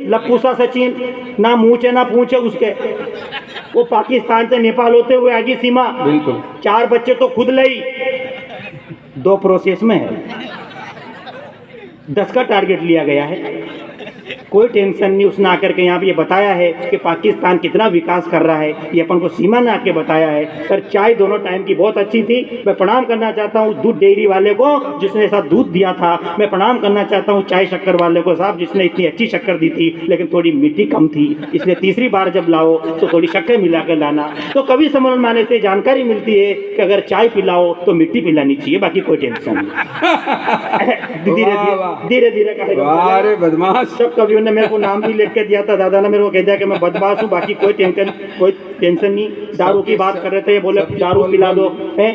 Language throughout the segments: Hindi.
लप्पूसा सचिन, ना मुँह है ना पूछ है उसके, वो पाकिस्तान से नेपाल होते हुए आगे सीमा, बिल्कुल 4 बच्चे तो खुद लई, 2 प्रोसेस में है, 10 का टारगेट लिया गया है। कोई टेंशन नहीं, उसने आकर के यहाँ पे ये बताया है कि पाकिस्तान कितना विकास कर रहा है, ये अपन को सीमा ने आके बताया है। सर चाय दोनों टाइम की बहुत अच्छी थी, मैं प्रणाम करना चाहता हूँ दूध डेयरी वाले को जिसने ऐसा दूध दिया था, मैं प्रणाम करना चाहता हूँ चाय शक्कर वाले को साहब जिसने इतनी अच्छी शक्कर दी थी, लेकिन थोड़ी मिट्टी कम थी, इसलिए तीसरी बार जब लाओ तो थोड़ी शक्कर मिला कर लाना। तो कभी सम्मेलन माने से जानकारी मिलती है कि अगर चाय पिलाओ तो मिट्टी पिलानी चाहिए, बाकी कोई टेंशन नहीं। धीरे धीरे अरे बदमाश, सब कवियों ने मेरे को नाम भी लिख के दिया था, दादा ने मेरे को कह दिया कि मैं बदमाश हूँ, बाकी कोई टेंशन नहीं। दारू की बात कर रहे थे, बोले दारू पिला दो है,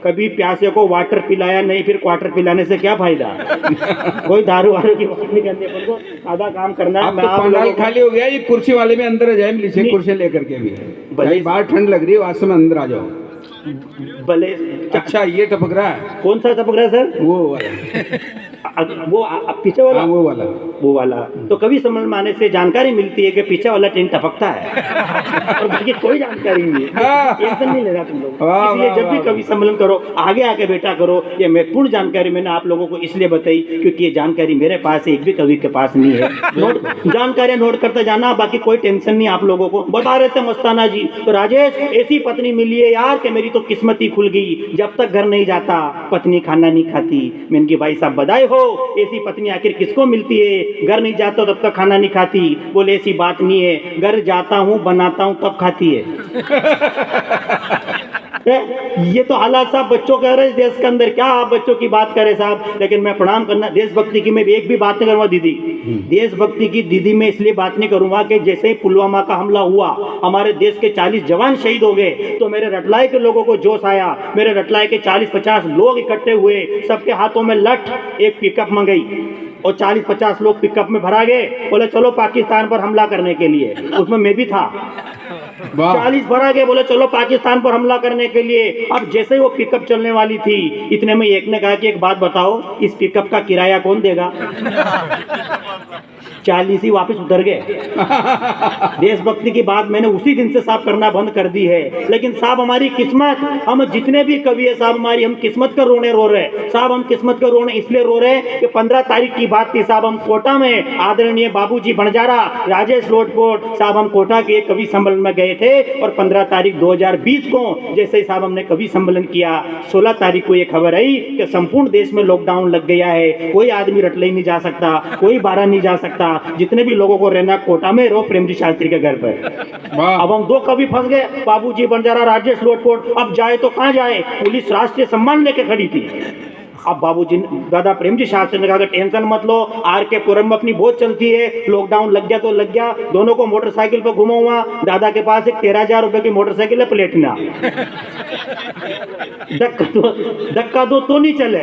कभी प्यासे को वाटर पिलाया नहीं, फिर क्वार्टर पिलाने से क्या फायदा। कोई दारू वालों की बात नहीं करनी, अपन को सादा काम करना है। अब तो पंडाल खाली हो गया, ये कुर्सी वाले में अंदर आ जाए, नीचे कुर्सी लेकर के भी भाई, बाहर ठंड लग रही है, वास्तव में अंदर आ जाओ। भले अच्छा ये टपक रहा है, कौन सा टपक रहा है सर? वो वाला वो पीछे वाला, वो वाला तो कभी समझ में आने से जानकारी मिलती है कि पीछे वाला ट्रेन टपकता है और बाकी कोई जानकारी नहीं है, एकदम नहीं ले रहा तुम लोग। इसलिए जब भी कभी सम्मेलन करो आगे आके बैठा करो। ये महत्वपूर्ण जानकारी मैंने आप लोगों को इसलिए बताई क्योंकि ये जानकारी मेरे पास है, एक भी कवि के पास नहीं है। जानकारियां नोट करते जाना, बाकी कोई टेंशन नहीं आप लोगों को। बता रहे थे मस्ताना जी, तो राजेश ऐसी पत्नी मिली है यार कि मेरी तो किस्मत ही खुल गई, जब तक घर नहीं जाता पत्नी खाना नहीं खाती। मैंने की भाई साहब बधाई हो, ऐसी पत्नी आखिर किसको मिलती है, घर नहीं जाता तब तक खाना नहीं खाती। बोले ऐसी बात नहीं है, घर जाता हूँ बनाता हूँ तब खाती है। ये तो हालात साहब बच्चों कह रहे हैं देश के अंदर, क्या आप बच्चों की बात करें साहब। लेकिन मैं प्रणाम करना देशभक्ति की, मैं एक भी बात नहीं करूंगा दीदी, देशभक्ति की दीदी मैं इसलिए बात नहीं करूंगा कि जैसे ही पुलवामा का हमला हुआ हमारे देश के 40 जवान शहीद हो गए, तो मेरे रटलाई के लोगों को जोश आया। मेरे रटलाई के 40-50 लोग इकट्ठे हुए, सबके हाथों में लठ, एक पिकअप मंगाई और 40-50 लोग पिकअप में भरा गए। बोले चलो पाकिस्तान पर हमला करने के लिए, उसमें मैं भी था। 40 भरा गए, बोले चलो पाकिस्तान पर हमला करने के लिए। अब जैसे ही वो पिकअप चलने वाली थी, इतने में एक ने कहा कि एक बात बताओ, इस पिकअप का किराया कौन देगा? 40 ही वापस उतर गए। देशभक्ति की बात मैंने उसी दिन से साहब करना बंद कर दी है। लेकिन साहब हमारी किस्मत, हम जितने भी कवि है साहब हमारी, हम किस्मत का रोने रो रहे साहब। हम किस्मत का रोने इसलिए रो रहे कि 15 तारीख की बात थी साहब, हम कोटा में आदरणीय बाबूजी बंजारा, राजेश लोटपोट साहब, हम कोटा के कवि सम्मेलन में गए थे। और 15 तारीख 2020 को जैसे ही साहब हमने कवि सम्मेलन किया, 16 तारीख को ये खबर आई कि संपूर्ण देश में लॉकडाउन लग गया है, कोई आदमी रटले नहीं जा सकता, कोई बाहर नहीं जा सकता। जितने भी लोगों को रहना कोटा में रहो, प्रेमजी शास्त्री के घर पर। अब हम 2 कवि फंस गए, बाबूजी बंजारा, राजेश लोटपोट। अब जाए तो कहां जाए, पुलिस राष्ट्रीय सम्मान लेके खड़ी थी। अब बाबूजी दादा प्रेमजी शास्त्री ने कहा टेंशन मत लो, आर के पुरम में अपनी बहुत चलती है, लॉकडाउन लग गया तो लग गया। दोनों को मोटरसाइकिल पर घुमा हुआ, दादा के पास एक 13,000 रुपए की मोटरसाइकिल है प्लेटिना। धक्का दो तो नहीं चले,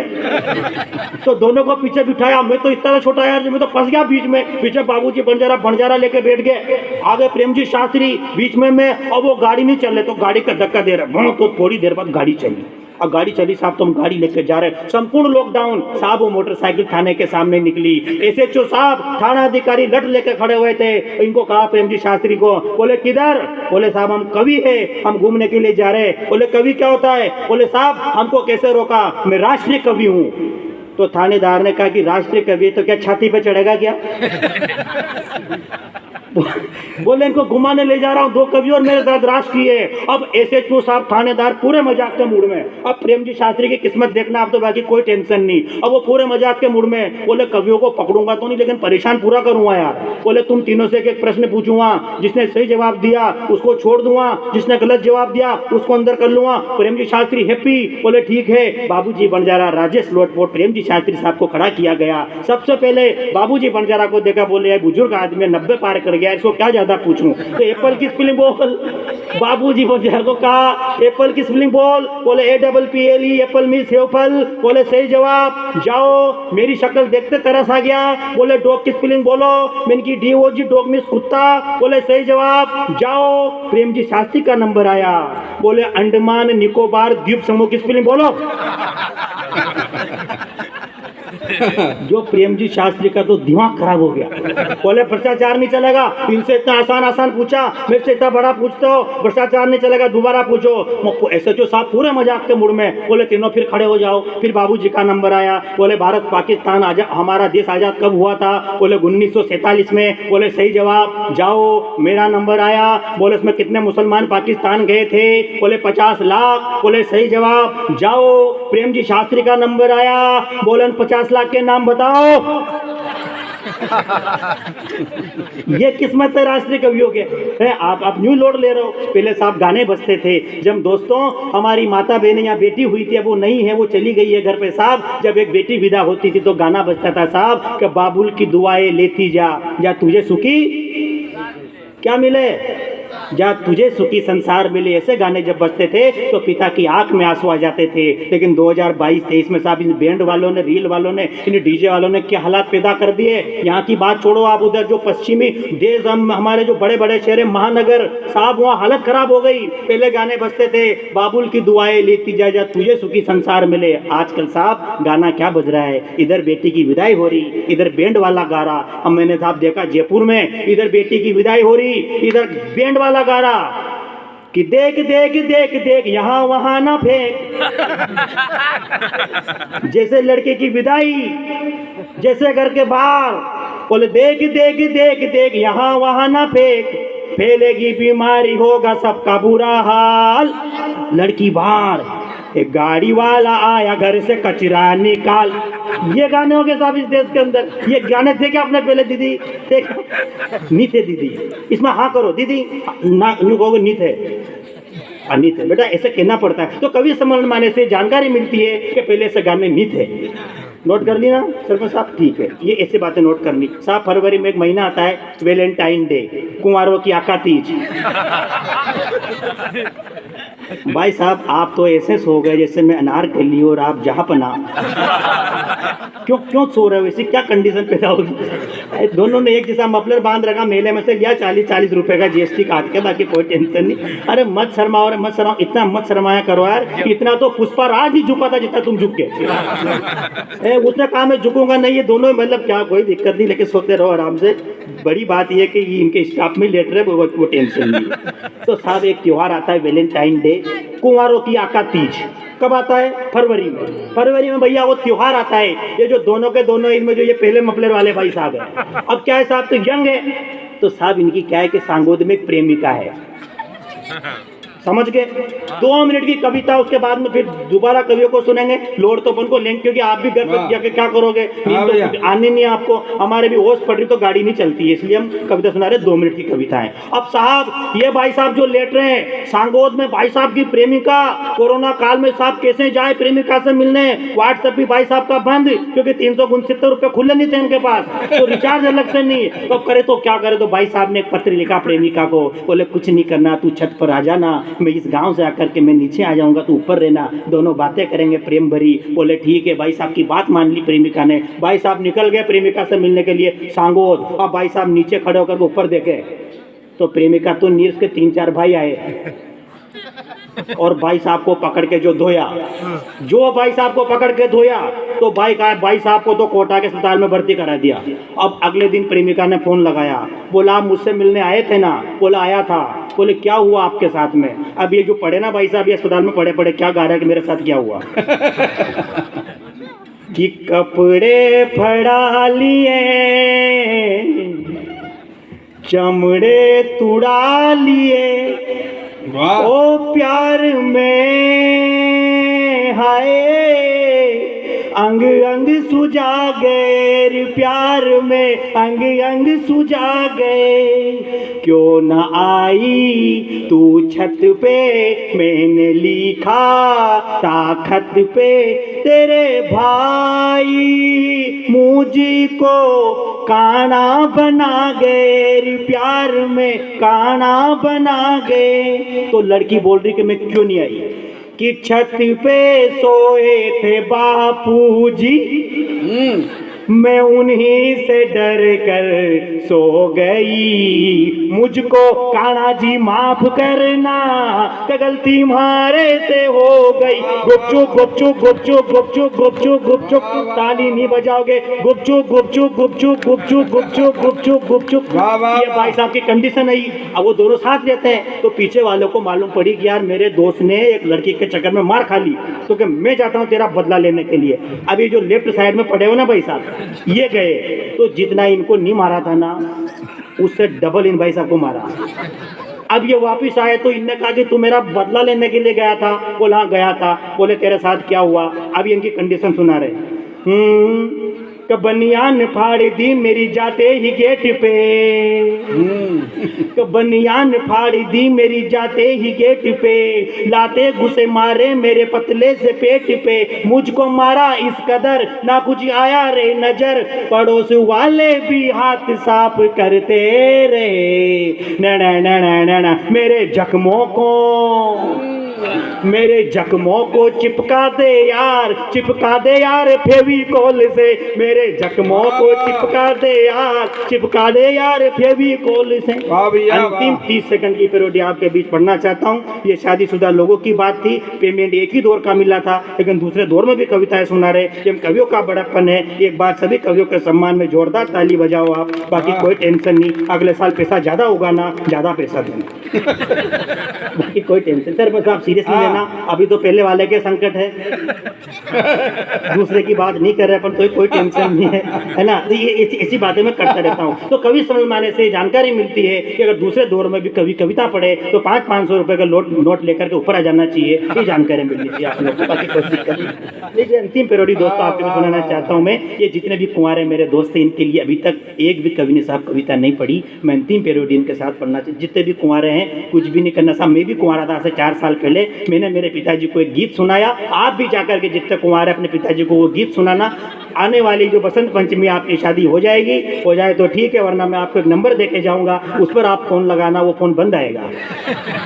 तो दोनों को पीछे बिठाया। मैं तो इतना छोटा यार, मैं तो फंस गया बीच में। पीछे बाबूजी बंजारा लेके बैठ गए, आगे प्रेमजी शास्त्री, बीच में मैं। अब वो गाड़ी नहीं चल रहे तो गाड़ी का धक्का दे रहा, तो थोड़ी देर बाद गाड़ी चली। अब गाड़ी चली साहब, तो हम गाड़ी लेकर जा रहे हैं, संपूर्ण लॉकडाउन साहब। वो मोटरसाइकिल थाने के सामने निकली, एसएचओ साहब, थाना अधिकारी लट लेकर खड़े हुए थे। इनको कहा प्रेमजी शास्त्री को, बोले किधर? बोले साहब हम कवि है, हम घूमने के लिए जा रहे हैं। बोले कवि क्या होता है? बोले साहब हमको कैसे रोका, मैं राष्ट्रीय कवि हूँ। तो थानेदार ने कहा कि राष्ट्रीय कवि तो क्या छाती पे चढ़ेगा क्या? बोले इनको घुमाने ले जा रहा हूँ, 2 कवि और मेरे साथ राष्ट्रीय है। अब एसएचओ साहब, थानेदार पूरे मजाक के मूड में। अब प्रेमजी शास्त्री की किस्मत देखना आप, तो बाकी कोई टेंशन नहीं। अब वो पूरे मजाक के मूड में, बोले कवियों को पकड़ूंगा तो नहीं, लेकिन परेशान पूरा करूंगा यार। बोले तुम तीनों से एक प्रश्न पूछूंगा, जिसने सही जवाब दिया उसको छोड़ दूंगा, जिसने गलत जवाब दिया उसको अंदर कर लूंगा। प्रेमजी शास्त्री हैप्पी, बोले ठीक है। बाबूजी बंजारा, राजेश लोटपोट, प्रेमजी शास्त्री साहब को खड़ा किया गया। सबसे पहले बाबूजी बंजारा को देखा, बोले बुजुर्ग आदमी 90 पार कर गया, इसको क्या ज्यादा पूछूं। तो एप्पल की स्पेलिंग बोल। बाबूजी बंजारा को कहा एप्पल की स्पेलिंग बोल। बोले APPLE, एप्पल मीन्स एप्पल। बोले सही जवाब। जाओ, मेरी शक्ल देखते तरस आ गया। बोले डॉग की स्पेलिंग बोलो। मैंने की DOG, डॉग मीन्स कुत्ता। बोले सही जवाब। जाओ, प्रेमजी शास्त्री का नंबर आया। बोले अंडमान निकोबार द्वीप समूह की स्पेलिंग बोलो। जो प्रेम जी शास्त्री का तो दिमाग खराब हो गया। बोले भ्रष्टाचार नहीं चलेगा, इनसे इतना आसान आसान पूछा, मेरे से इतना बड़ा पूछते हो, भ्रष्टाचार नहीं चलेगा, दोबारा पूछो। SHO साहब पूरे मजाक के मूड में बोले तीनों फिर खड़े हो जाओ। फिर बाबूजी का नंबर आया, बोले भारत पाकिस्तान हमारा देश आजाद कब हुआ था? बोले 1947 में। बोले सही जवाब, जाओ। मेरा नंबर आया, बोले इसमें कितने मुसलमान पाकिस्तान गए थे? बोले 50 लाख। बोले सही जवाब, जाओ। प्रेम जी शास्त्री का नंबर आया, बोले 50 लाख के नाम बताओ। ये किस्मत है राष्ट्रीय कवियों के। आप न्यू लोड ले रहे हो। पहले साहब गाने बजते थे जब दोस्तों हमारी माता बहन या बेटी हुई थी, अब वो नहीं है, वो चली गई है घर पे साहब। जब एक बेटी विदा होती थी तो गाना बजता था साहब कि बाबुल की दुआएं लेती जा तुझे सुखी क्या मिले, जा तुझे सुखी संसार मिले। ऐसे गाने जब बजते थे तो पिता की आंख में आंसू आ जाते थे। लेकिन 2022-23 में साहब इन बैंड वालों ने, रील वालों ने, इन डीजे वालों ने क्या हालात पैदा कर दिए। यहाँ की बात छोड़ो, आप उधर जो पश्चिमी देश, हमारे जो बड़े बड़े शहर महानगर साहब, वहाँ हालत खराब हो गई। पहले गाने बजते थे बाबुल की दुआएं लेती जा तुझे सुखी संसार मिले। आजकल साहब गाना क्या बज रहा है, इधर बेटी की विदाई हो रही, इधर बैंड वाला गा रहा। अब मैंने साहब देखा जयपुर में, इधर बेटी की विदाई हो रही, इधर बैंड वाला गा रहा कि देख देख देख देख यहाँ वहां ना फेंक। जैसे लड़के की विदाई, जैसे घर के बाहर, बोले देख देख देख देख यहाँ वहां ना फेंक, फैलेगी बीमारी, होगा सबका बुरा हाल। लड़की बाहर, एक गाड़ी वाला आया घर से कचरा निकाल। ये गाने हो गए साहब इस देश के अंदर। ये गाने थे क्या अपने पहले दीदी? नहीं थे दीदी। इसमें हाँ करो दीदी, ना यूँ कहोगे नहीं थे, नहीं थे बेटा, ऐसे कहना पड़ता है। तो कवि सम्मेलन माने से जानकारी मिलती है कि पहले से गाने नहीं थे। नोट कर ली ना सरपंच साहब? ठीक है, ये ऐसे बातें नोट करनी साहब। फरवरी में एक महीना आता है वैलेंटाइन डे, कुंवारों की आका तीज। भाई साहब आप तो ऐसे सो गए जैसे मैं अनारकली और आप जहाँपना। क्यों सो रहे हो? ऐसी क्या कंडीशन पैदा होगी? दोनों ने एक जैसा मफलर बांध रखा, मेले में से लिया 40-40 रुपए का GST काट के, बाकी कोई टेंशन नहीं। अरे मत शर्माओ, अरे मत शर्माओ, इतना मत शर्माया करो यार। इतना तो पुष्पा राज नहीं झुका था जितना तुम झुक के। उसने कहा मैं झुकूंगा नहीं। ये दोनों मतलब क्या, कोई दिक्कत नहीं, लेकिन सोते रहो आराम से। बड़ी बात यह कि इनके स्टाफ में लेटर है, वो टेंशन नहीं। तो साहब एक त्योहार आता है वैलेंटाइन डे, कुंवारों की आका तीज। कब आता है? फरवरी में। फरवरी में भैया वो त्योहार आता है। ये जो दोनों के दोनों इनमें जो ये पहले मफलर वाले भाई साहब है, अब क्या है साहब, तो यंग है। तो साहब इनकी क्या है कि सांगोद में एक प्रेमिका है, समझ गए? 2 मिनट की कविता, उसके बाद में फिर दोबारा कवियों को सुनेंगे। लोड तो अपन को लेंगे, क्योंकि आप भी घर पर जाके क्या करोगे, नींद तो आनी नहीं है आपको। हमारे भी होश पड़ रही तो गाड़ी नहीं चलती है, इसलिए हम कविता सुना रहे। 2 मिनट की कविता है। अब साहब ये भाई साहब जो लेट रहे हैं सांगोद में, भाई साहब की प्रेमिका, कोरोना काल में साहब कैसे जाए प्रेमिका से मिलने? व्हाट्सएप भी भाई साहब का बंद, क्योंकि 369 रुपए खुले नहीं थे इनके पास, तो रिचार्ज अलग से नहीं। तो करे तो क्या करे? तो भाई साहब ने एक पत्र लिखा प्रेमिका को, बोले कुछ नहीं करना, तू छत पर आ जाना, मैं इस गांव से आकर के मैं नीचे आ जाऊंगा, तू ऊपर रहना, दोनों बातें करेंगे प्रेम भरी। बोले ठीक है। भाई साहब की बात मान ली प्रेमिका ने। भाई साहब निकल गए प्रेमिका से मिलने के लिए सांगोद। अब भाई साहब नीचे खड़े होकर ऊपर देखे तो प्रेमिका तो नीरज के 3-4 भाई आए और भाई साहब को पकड़ के जो धोया, भाई साहब को पकड़ के धोया, तो भाई साहब को तो कोटा के अस्पताल में भर्ती करा दिया। अब अगले दिन प्रेमिका ने फोन लगाया, बोला आप मुझसे मिलने आए थे ना? बोला आया था। बोले क्या हुआ आपके साथ में? अब ये जो पड़े ना भाई साहब, ये अस्पताल में पड़े क्या गा रहा है कि मेरे साथ क्या हुआ? कि कपड़े फड़ा लिए, चमड़े तुड़ा लिए, ओ प्यार में हाय अंग अंग सुजा गए, प्यार में अंग अंग सुजा गए। क्यों न आई तू छत पे, मैंने लिखा ताखत पे, तेरे भाई मुझको काना बना गए, प्यार में काना बना गए। तो लड़की बोल रही कि मैं क्यों नहीं आई? कि छत पे सोए थे बापूजी, मैं उन्हीं से डर कर सो गई, मुझको कान्हा जी माफ करना कि गलती मारे से हो गई। गुपचुप गुपचुप गुपचुप गुपचुप गुपचुप गुपचुप, ताली नहीं बजाओगे, गुपचुप गुपचुप गुपचुप गुपचुप गुपचुप गुपचुप गुपचुप। वाह, वाह, ये भाई साहब की कंडीशन है। अब वो दोनों साथ रहते हैं तो पीछे वालों को मालूम पड़ी कि यार मेरे दोस्त ने एक लड़की के चक्कर में मार खा ली, तो कि मैं जाता हूँ तेरा बदला लेने के लिए। अभी जो लेफ्ट साइड में पड़े हो ना भाई साहब, ये गए तो जितना इनको नहीं मारा था ना, उससे डबल इन भाई साहब को मारा। अब ये वापिस आए तो इनने कहा कि तू मेरा बदला लेने के लिए गया था। बोला हाँ गया था। बोले तेरे साथ क्या हुआ? अब इनकी कंडीशन सुना रहे। कि बनियान फाड़ दी मेरी जाते ही गेट पे, कि बनियान फाड़ दी मेरी जाते ही गेट पे, लाते घुसे मारे मेरे पतले से पेट पे, मुझको मारा इस कदर ना कुछ आया रे नजर, पड़ोस वाले भी हाथ साफ करते रहे। नैना नैना नैना मेरे जख्मों को, मेरे जख्मों को चिपका दे यार, चिपका दे यार फेविकोल से, मेरे जख्मों को चिपका दे यार, चिपका दे यार फेविकोल से। अंतिम 30 सेकंड की पैरोडी आपके बीच पढ़ना चाहता हूँ। ये शादीशुदा लोगों की बात थी, पेमेंट एक ही दौर का मिला था, लेकिन दूसरे दौर में भी कविताएं सुना रहे। ये कवियों का बड़प्पन है। एक बार सभी कवियों के सम्मान में जोरदार ताली बजाओ आप। बाकी कोई टेंशन नहीं, अगले साल पैसा ज्यादा होगा ना, ज्यादा पैसा देना। बाकी कोई टेंशन सर, बस आप सीरियस नहीं लेना। अभी तो पहले वाले के संकट है, दूसरे की बात नहीं कर रहे अपन, तो कोई टेंशन नहीं है ना। तो ये ऐसी बातें मैं करता रहता हूँ। तो कवि सम्मेलन से जानकारी मिलती है कि अगर दूसरे दौर में भी कवि कविता पढ़े तो 500-500 रुपए का नोट लेकर के ऊपर आ जाना चाहिए। ये जानकारी मिलनी चाहिए आप लोग को, बाकी कोई दिक्कत नहीं। लेकिन अंतिम पैरोडी दोस्तों आपके भी सुनाना चाहता हूँ मैं। ये जितने भी कुंवारे मेरे दोस्त हैं, इनके लिए अभी तक एक भी कवि ने साहब कविता नहीं पढ़ी। मैं अंतिम पैरोडी इनके साथ पढ़ना चाहिए। जितने भी कुंवारे हैं, कुछ भी नहीं करना साहब। मैं भी कुंवारा था, 4 साल पहले मैंने मेरे पिताजी को एक गीत सुनाया। आप भी जाकर के जितने कुंवारे अपने पिताजी को वो गीत सुनाना। आने वाली जो बसंत पंचमी आपकी शादी हो जाएगी, हो जाए तो ठीक है, वरना मैं आपको एक नंबर देके जाऊंगा, उस पर आप फोन लगाना, वो फोन बंद आएगा।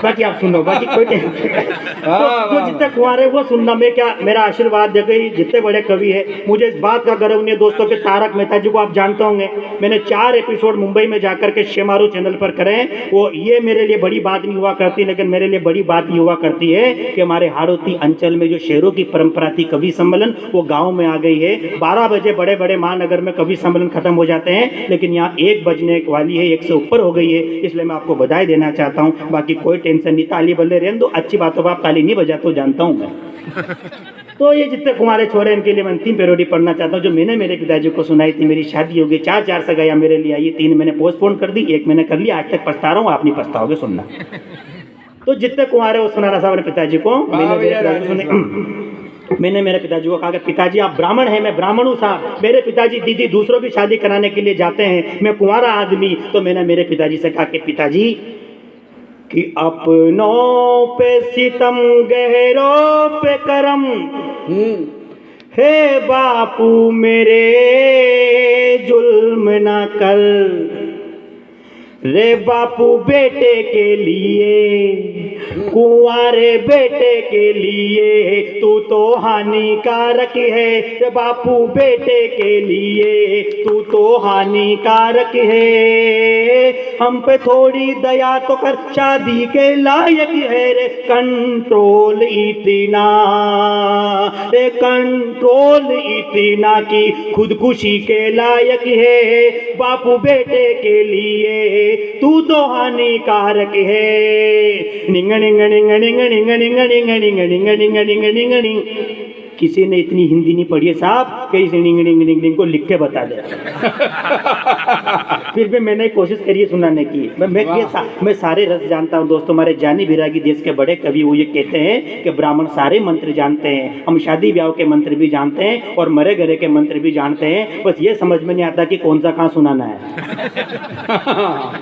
बाकी आप सुनो, बाकी कोई तो जितने कुंवारे वो सुनना। मैं क्या, मेरा आशीर्वाद देखो, जितने बड़े कवि है, मुझे इस बात का गर्व नहीं है दोस्तों के तारक मेहता जी को आप जानते होंगे। मैंने 4 एपिसोड मुंबई में जाकर के शेमारू चैनल पर करे हैं। वो ये मेरे लिए बड़ी बात नहीं हुआ करती, लेकिन मेरे लिए बड़ी बात ये हुआ करती है कि हमारे हाड़ौती अंचल में जो शेरों की परंपरा थी कवि सम्मेलन, वो गांव में आ गई है। 12 बजे बड़े बड़े महानगर में कवि सम्मेलन खत्म हो जाते हैं, लेकिन यहाँ 1 बजने वाली है, 1 से ऊपर हो गई है। इसलिए मैं आपको बधाई देना चाहता हूँ। बाकी कोई टेंशन नहीं, ताली बल्ले रहने दो। अच्छी बातों पर आप ताली नहीं बजाते हो, जानता हूँ मैं। तो ये जितने कुंवारे छोरे, इनके लिए मैं अंतिम पैरोडी पढ़ना चाहता हूँ, जो मैंने मेरे पिताजी को सुनाई थी। मेरी शादी हो गई, 4 सगाइयाँ मेरे लिए आई, 3 मैंने पोस्टपोन कर दी, 1 मैंने कर लिया। आज तक पछता रहा हूँ, आप नहीं पछताओगे, सुनना। तो जितने कुंवारे वो सुनाना साहब अपने पिताजी को। मैंने मेरे पिताजी को कहा कि पिताजी आप ब्राह्मण हैं, मैं ब्राह्मण हूँ साहब। मेरे पिताजी दीदी दूसरों की शादी कराने के लिए जाते हैं, मैं कुंवारा आदमी। तो मैंने मेरे पिताजी से कहा कि पिताजी कि अपनों पे सितम गहरों पे करम, हे बापू मेरे जुल्म ना कर। रे बापू बेटे के लिए, कुंवारे बेटे के लिए तू तो हानिकारक है। रे बापू बेटे के लिए तू तो हानिकारक है। हम पे थोड़ी दया तो कर, शादी के लायक है रे। कंट्रोल इतना, रे कंट्रोल इतना की खुदकुशी के लायक है। बापू बेटे के लिए तू तो हानिकारक है। निंग निंग निंग निंग निंग निंग निंग निंग निंग निंग निंग निंग निंग। किसी ने इतनी हिंदी नहीं पढ़ी है साहब, कहीं निंग निंग निंग निंग को लिख के बता दे। फिर भी मैंने कोशिश करी है सुनाने की। मैं सारे रस जानता हूँ दोस्तों। हमारे जानी बिरागी देश के बड़े कवि वो ये कहते हैं कि ब्राह्मण सारे मंत्र जानते हैं। हम शादी ब्याह के मंत्र भी जानते हैं और मरे गरे के मंत्र भी जानते हैं, बस ये समझ में नहीं आता कि कौन सा कहाँ सुनाना है।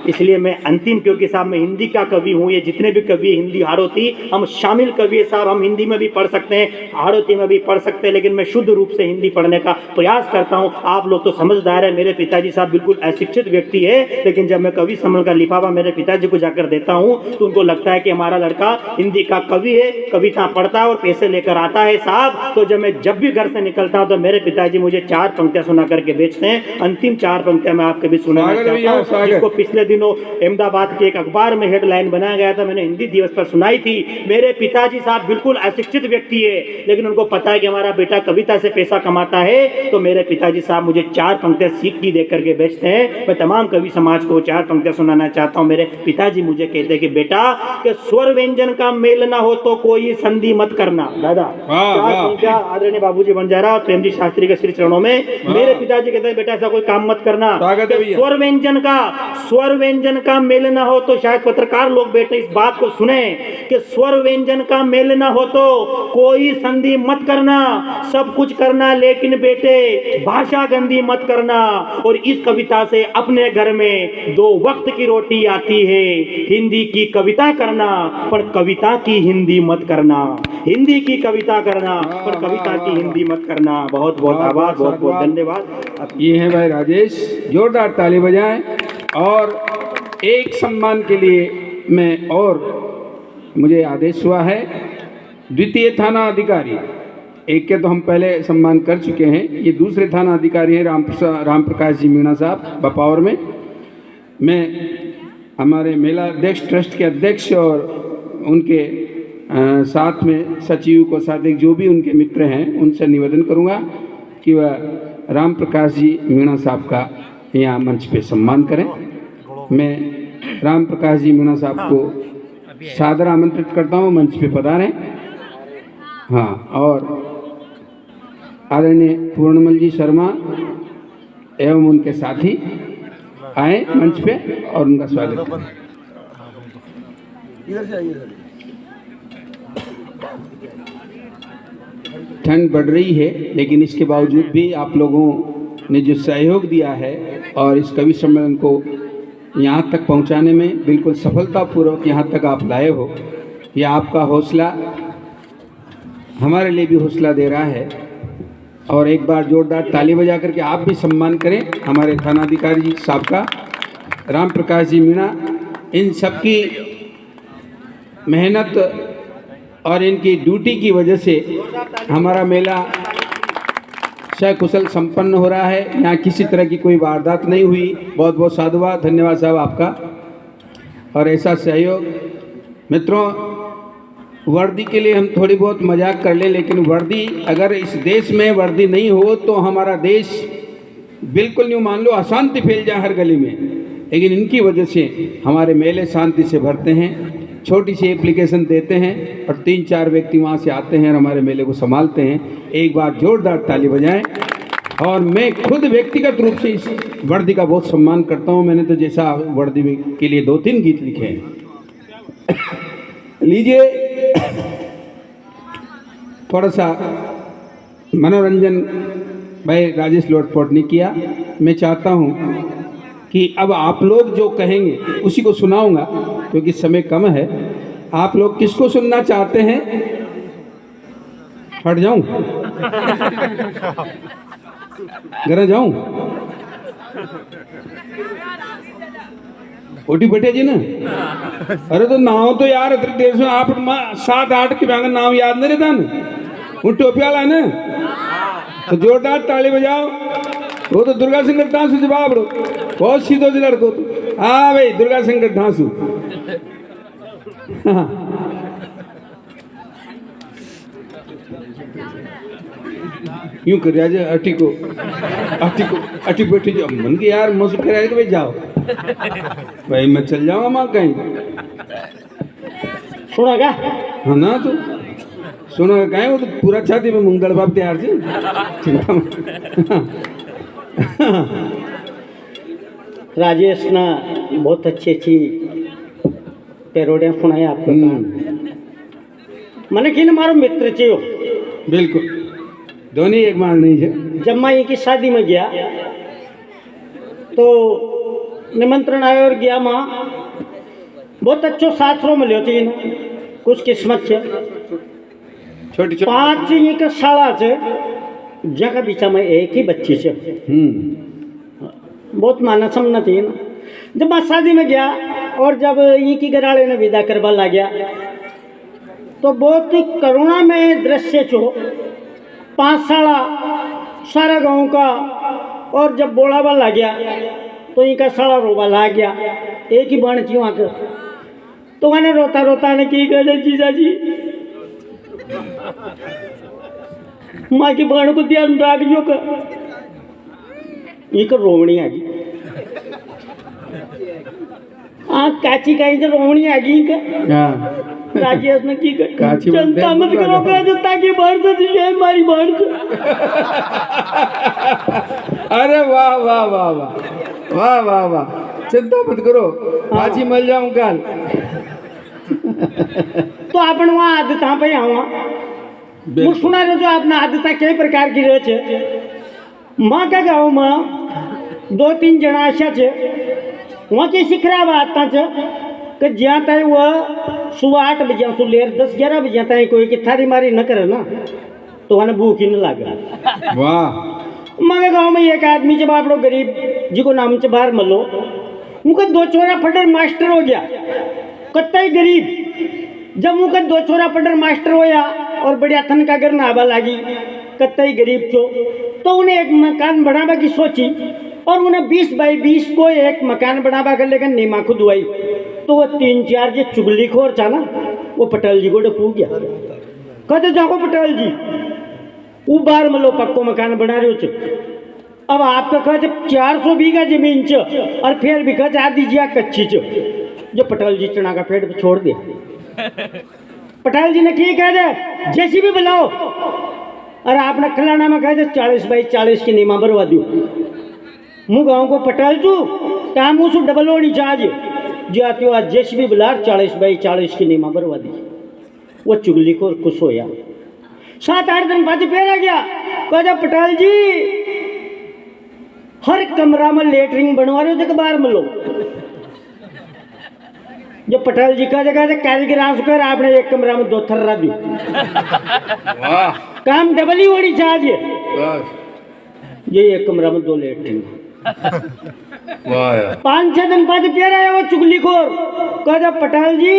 इसलिए मैं अंतिम, क्योंकि साहब मैं हिंदी का कवि हूँ, ये जितने भी कवि हिंदी हाड़ौती हम शामिल कवि है साहब। हम हिंदी में भी पढ़ सकते हैं, हाड़ौती में भी पढ़ सकते, लेकिन मैं शुद्ध रूप से हिंदी पढ़ने का प्रयास करता हूँ। आप लोग तो समझदार है, मेरे पिताजी साहब बिल्कुल अशिक्षित व्यक्ति है, लेकिन जब मैं कवि सम्मेलन का लिफाफा मेरे पिताजी को जाकर देता हूँ तो उनको लगता है कि हमारा लड़का हिंदी का कवि है, कविता पढ़ता है और पैसे लेकर आता है साहब। तो जब भी घर से निकलता हूँ तो मेरे पिताजी मुझे 4 पंक्तियां सुना करके बेचते हैं। अंतिम 4 पंक्तियां मैं आपके भी सुनाना चाहता हूँ, जिसको पिछले दिनों अहमदाबाद के एक अखबार में हेडलाइन बनाया गया था, मैंने हिंदी दिवस पर सुनाई थी। मेरे पिताजी साहब बिल्कुल अशिक्षित व्यक्ति है, लेकिन उनको पता है कि हमारा बेटा कविता से पैसा कमाता है, तो मेरे पिताजी साहब मुझे 4 पंक्तियां सीख की देकर के बेचते हैं। मैं तमाम कवि समाज को 4 पंक्तियां सुनाना चाहता हूँ। मेरे पिताजी मुझे कहते हैं कि बेटा कि स्वर व्यंजन का मेल ना हो तो कोई संधि मत करना। दादा 4 पंक्तियां आदरणीय बाबूजी बंजारा और प्रेमजी शास्त्री के श्री चरणों में मेरे पिताजी कहते हैं बेटा ऐसा कोई काम मत करना। स्वर व्यंजन का मेल ना हो तो, शायद पत्रकार लोग बैठे इस बात को सुने कि स्वर व्यंजन का मेल ना हो तो कोई संधि मत करना, सब कुछ करना लेकिन बेटे भाषा गंदी मत करना। और इस कविता से अपने घर में 2 वक्त की रोटी आती है। हिंदी की कविता करना पर कविता की हिंदी मत करना, हिंदी की कविता करना पर कविता की हिंदी मत करना। बहुत बहुत आभार, बहुत बहुत धन्यवाद। ये है भाई राजेश, जोरदार ताली बजाएं। और एक सम्मान के लिए मैं और मुझे आदेश हुआ है, द्वितीय थाना अधिकारी, एक के तो हम पहले सम्मान कर चुके हैं, ये दूसरे थाना अधिकारी हैं राम प्रकाश जी मीणा साहब बपावर में। मैं हमारे मेला अध्यक्ष ट्रस्ट के अध्यक्ष और उनके साथ में सचिव को साथ एक जो भी उनके मित्र हैं उनसे निवेदन करूंगा कि वह राम प्रकाश जी मीणा साहब का यहाँ मंच पे सम्मान करें। मैं राम प्रकाश जी मीणा साहब को सादर आमंत्रित करता हूँ, मंच पे पधारें। हाँ, और आदरणीय पूर्णमल जी शर्मा एवं उनके साथी आए मंच पे और उनका स्वागत करें। ठंड बढ़ रही है, लेकिन इसके बावजूद भी आप लोगों ने जो सहयोग दिया है और इस कवि सम्मेलन को यहाँ तक पहुँचाने में बिल्कुल सफलतापूर्वक यहाँ तक आप लाए हो, यह आपका हौसला हमारे लिए भी हौसला दे रहा है। और एक बार जोरदार ताली बजा करके आप भी सम्मान करें हमारे थानाधिकारी जी साहब का, राम प्रकाश जी मीणा। इन सबकी मेहनत और इनकी ड्यूटी की वजह से हमारा मेला सकुशल संपन्न हो रहा है। यहाँ किसी तरह की कोई वारदात नहीं हुई। बहुत बहुत साधुवाद, धन्यवाद साहब आपका। और ऐसा सहयोग मित्रों, वर्दी के लिए हम थोड़ी बहुत मजाक कर ले, लेकिन वर्दी अगर इस देश में वर्दी नहीं हो तो हमारा देश बिल्कुल नहीं, मान लो अशांति फैल जाए हर गली में, लेकिन इनकी वजह से हमारे मेले शांति से भरते हैं। छोटी सी एप्लीकेशन देते हैं और 3-4 व्यक्ति वहाँ से आते हैं और हमारे मेले को संभालते हैं। एक बार जोरदार ताली बजाएं। और मैं खुद व्यक्तिगत रूप से इस वर्दी का बहुत सम्मान करता हूँ। मैंने तो जैसा वर्दी के लिए 2-3 गीत लिखे हैं। लीजिए, थोड़ा सा मनोरंजन भाई राजेश लोटपोट ने किया। मैं चाहता हूँ कि अब आप लोग जो कहेंगे उसी को सुनाऊंगा, क्योंकि समय कम है। आप लोग किसको सुनना चाहते हैं? हट जाऊं? घर जाऊं? ओटी बटे जी ना? अरे तो नाव तो यार देश में आप 7-8 के बैंगन नाम याद नहीं रहता ना, वो टोपी वाला है ना, तो जोरदार ताली बजाओ। वो तो दुर्गा शंकर ढांसू जवाब लो, बहुत सीधो से लड़को तो। हाँ भाई, दुर्गा शंकर ढांसू। यूं कर राजा अटी बैठी जाओ मन के यार मुझे कह भाई जाओ भाई, मैं चल जाऊंगा माँ कहीं। सुना क्या? हाँ ना, तो सुना कहीं, वो तो पूरा छाती में मूंग दाल बाप तैयार थी। राजेश ना बहुत अच्छी पेरोडियाँ सुनाई आपको। मैंने कि मारो मित्र चाहिए। बिल्कुल, धोनी एक मार नहीं है। जब मैं की शादी में गया तो निमंत्रण आया और गया। माँ बहुत अच्छो सासरो मिलो थी, कुछ किस्मत है। छोटी छोटी 5 एक शाला છે जगह बीचा में एक ही बच्ची છે बहुत मानसम नहीं ना। जब मैं शादी में गया और जब ये की घराड़े ने विदा करवा ला गया तो बहुत ही करुणा में दृश्य छो 5 साला सारा गांव का। और जब बोलावा ला गया तो इनका साला रोवा ला गया एक ही बण थी वहाँ के। तो मैंने रोता रोता ने की कहते जीजा जी माँ की बहन को ध्यान राखियो का एक रोवणी आ गई काची का इधर रोवणी आ गई का हाँ राजेश ने की कर काची चिंता मत करो कहते ताकि बहन से ये हमारी बहन से। अरे वाह वाह वाह वाह वाह वाह वाह चिंता मत करो पाची मिल जाऊं कल। तो अपन वहाँ आदता पे आवा वो सुना रहे जो आपने आदता कई प्रकार की रहे छे। माँ का गाँव में 2-3 जना ऐसा छे वहाँ की सिखरा आता छे कि ज्યાં ताई वह सुबह 8 बजे से लेर 10-11 बजे ताई कोई की थारी मारी न करे ना तो वहाँ भूख ही न लागे। वाह माँ गाँव में एक आदमी जब आप लोग गरीब जी को नाम से बाहर मलो उनका 2 छोरा फटर मास्टर हो गया कत्ताई गरीब। जब उनका 2 छोरा फटर मास्टर होया और बढ़िया थन का घर नाबा लागी कत्ताई गरीब छो तो उन्हें एक मकान बनावा की सोची और उन्हें 20 बाई 20 को एक मकान बनावा कर लेकर नीमा खुद हुई। तो वो 3-4 जो चुगलीखोर था ना वो पटेल जी को डपू गया कहते जाओ पटेल जी वो बार मलो पक्को मकान बना रहे हो। अब आपका कहते 400 बीघा जमीन च और फिर भी कहते आधी जिया कच्ची च जो पटेल जी चना का पेड़ पे छोड़ दे। पटेल जी ने की कह दे जैसी भी बुलाओ और आपने खिलाना में कहते 40 बाई 40 की नीमा भरवा दू। मु गाँव को पटेल छू काम उसू डबल होनी चाहिए जो आती हो आज जैसी भी बुला 40 बाई 40 की नीमा भरवा दी। वो चुगली को खुश होया 7-8 दिन बाद फिर आ गया कहते पटेल जी हर कमरा में लेटरिन बनवा रहे हो जगह बाहर मिलो। जो पटेल जी का जगह कारीगर कर आपने एक कमरा में 2 थर्रा दी वाह काम डबल ही होनी चाहिए। वाह ये एक कमरा में 2 लेटरिन वाह 5-6 दिन बाद फिर आया वो चुगलीखोर कहते पटेल जी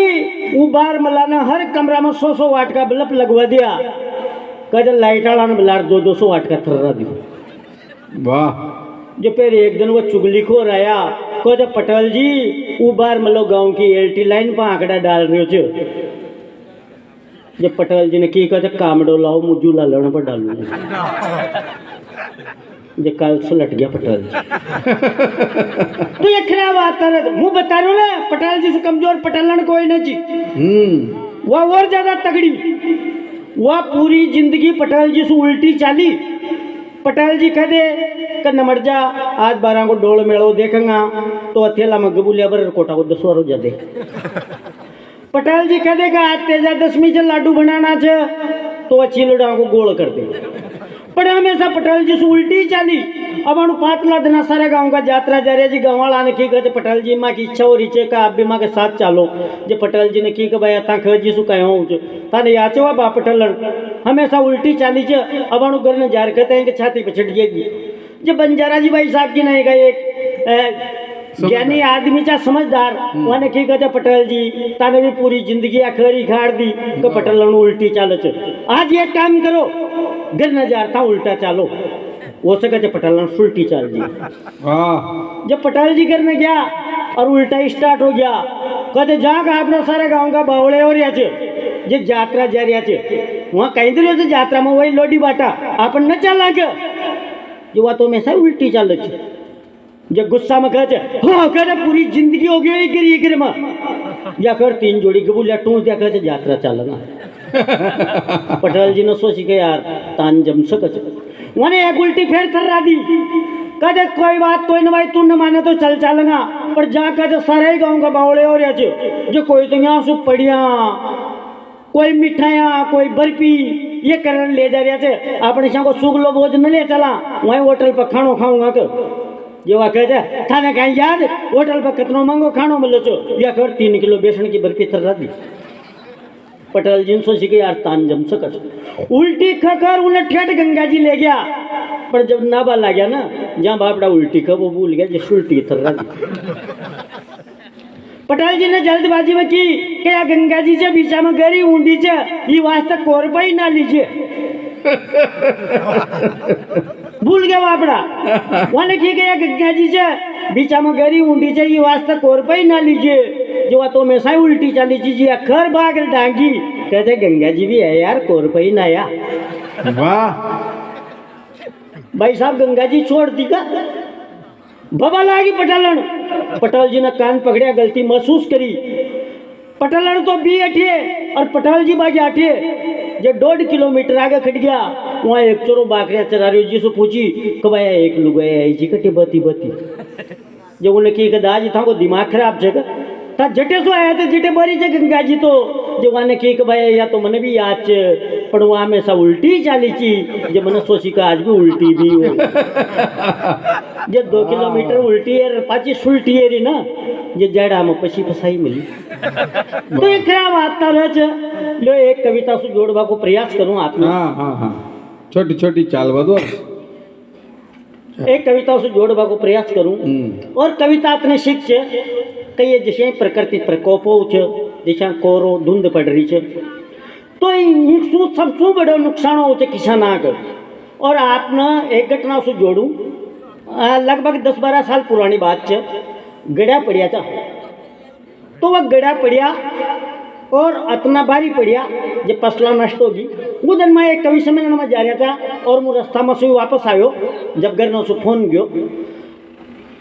वो बाहर मलाना हर कमरा में 100-100 वाट का बल्ब लगवा दिया कहते लाइट वाला ने बिलार 200-200 वाट का थर्रा दी। वाह जो फिर एक दिन वो चुगलीखोर आया कहते पटेल जी वो बार मतलब गांव की LT लाइन पर आंकड़ा डाल रहे हो। जब पटेल जी ने की कहते कामड़ो लाओ मुझू लालने पर डालूंगा। जो कल से लट गया पटेल जी तो ये खराब आता है मुँह बता रहा हूँ ना पटेल जी से कमजोर पटेलन कोई नहीं जी। वह और ज्यादा तगड़ी वह पूरी जिंदगी पटेल जी से उल्टी चाली। पटेल जी कह दे कि नमट जा आज 12 को डोल मेड़ो देखेंगा तो अथेला में गबूलिया बर कोटा को 10 वारो जा दे। पटेल जी कह देगा आज तेजा 10वीं से लाडू बनाना छे तो अच्छी लड़ा को गोल कर दे। पर हमेशा पटेल जी से उल्टी चाली। अब अनु 5 दिन सारे गांव का यात्रा जा रही जी गाँव वाला ने की कहते पटेल जी माँ की इच्छा हो रही है का आप भी माँ के साथ चालो। जो पटेल जी ने की भाई अता ख जी शू कहो थाने याचो बा पटेल हमेशा उल्टी चाली च। अब अनु घर ने जार कहते हैं कि छाती पे छिटकेगी। जो बंजारा जी भाई साहब की नहीं का एक ज्ञानी आदमी चा समझदार वने की कहते पटेल जी ताने भी पूरी जिंदगी अखरी खाड़ दी तो पटेल उल्टी चालो च। आज एक काम करो घर न जाता उल्टा चालो वो से कहते पटेल उल्टी चाल दी। जब पटेल जी घर में गया और उल्टा स्टार्ट हो गया कहते जहाँ का आपने सारे गाँव का बावड़े हो रहा थे जे यात्रा जा रहा थे वहाँ कहीं दिनों से यात्रा में वही लोडी बाटा आपन न चला के जो वह तो हमेशा उल्टी चाल छे। जब गुस्सा में कहते हाँ कहते पूरी जिंदगी हो गई गिरी गिर में या कर 3 जोड़ी गबूलिया टूट दिया कहते यात्रा चलना। पटेल जी ने सोची के यार तान जम सकत वने एक उल्टी फेर थर्रा दी कहते कोई बात कोई न भाई तू न माने तो चल चलना पर जा कहते सारे गाँव का बावड़े हो रहे थे जो कोई तो यहाँ से पड़िया कोई मिठाइयाँ कोई बर्फी ये करने ले जा रहे थे अपने शाम को सुगलो भोज न ले चला वहीं होटल पर खानो खाऊंगा तो ये वह कहते थाने कहीं याद होटल पर कितना महंगो खानो मिलो छो या कर 3 किलो बेसन की बर्फी थर्रा दी। पटेल जी ने सोची कि यार तान जम सकत उल्टी खकर उन्हें ठेठ गंगा जी ले गया पर जब नाबा ला गया ना जहाँ बापड़ा उल्टी का वो भूल गया जिस उल्टी थर रहा पटेल जी ने जल्दबाजी में की कि या गंगा जी से बीचा में गरी ऊंडी से ये वास्ते कोरपा ही ना लीजिए भूल गया बापड़ा वहां की गया गंगा जी से बीचा में गरी ऊंडी से ये वास्ते कोरपा ही ना लीजिए जो तो हमेशा ही उल्टी चली चीज अखर बागल डांगी कहते गंगा जी भी है यार कोरपा ही ना या वाह भाई साहब गंगा जी छोड़ दी का बबा लागी पटेलन पटेल जी ने कान पकड़िया गलती महसूस करी पटेलन तो बी अठे और पटेल जी बागी आठे जो 1.5 किलोमीटर आगे खट गया वहाँ एक चोरो बाकरिया चरा रही जी से पूछी कि भाई एक लुगाया जी कटे बती बती जो उन्हें की दाज था वो दिमाग खराब जगह था जटे सो आया थे जटे बरी जगह गंगा जी तो जो वहाँ की भाई या तो मैंने भी आज पर वहाँ में सब उल्टी चाली थी जो मैंने सोची का आज भी उल्टी भी हो जो 2 किलोमीटर उल्टी है पाची सुल्टी है री ना ये जड़ा में पसी फसाई मिली तो एक खराब आता रह लो एक कविता से जोड़वा को प्रयास करूं आपने हाँ हाँ हाँ छोटी छोटी चाल बदो एक कविता से जोड़वा को प्रयास करूं और कविता अपने सीख छे कई जैसे प्रकृति प्रकोपो छे जैसे कोरो धुंध पड़ रही छे तो इनसु सबसे बड़ो नुकसान होते किसान आकर और आपने एक घटना से जोड़ू लगभग 10-12 साल पुरानी बात छे गड़ा पड़िया था तो वह गड़ा पड़िया और अतना भारी पड़िया जब फसला नष्ट होगी वो दिन मैं एक कवि सम्मेलन में जा रहा था और मैं रास्ता में से वापस आयो जब घर ने से फोन गयो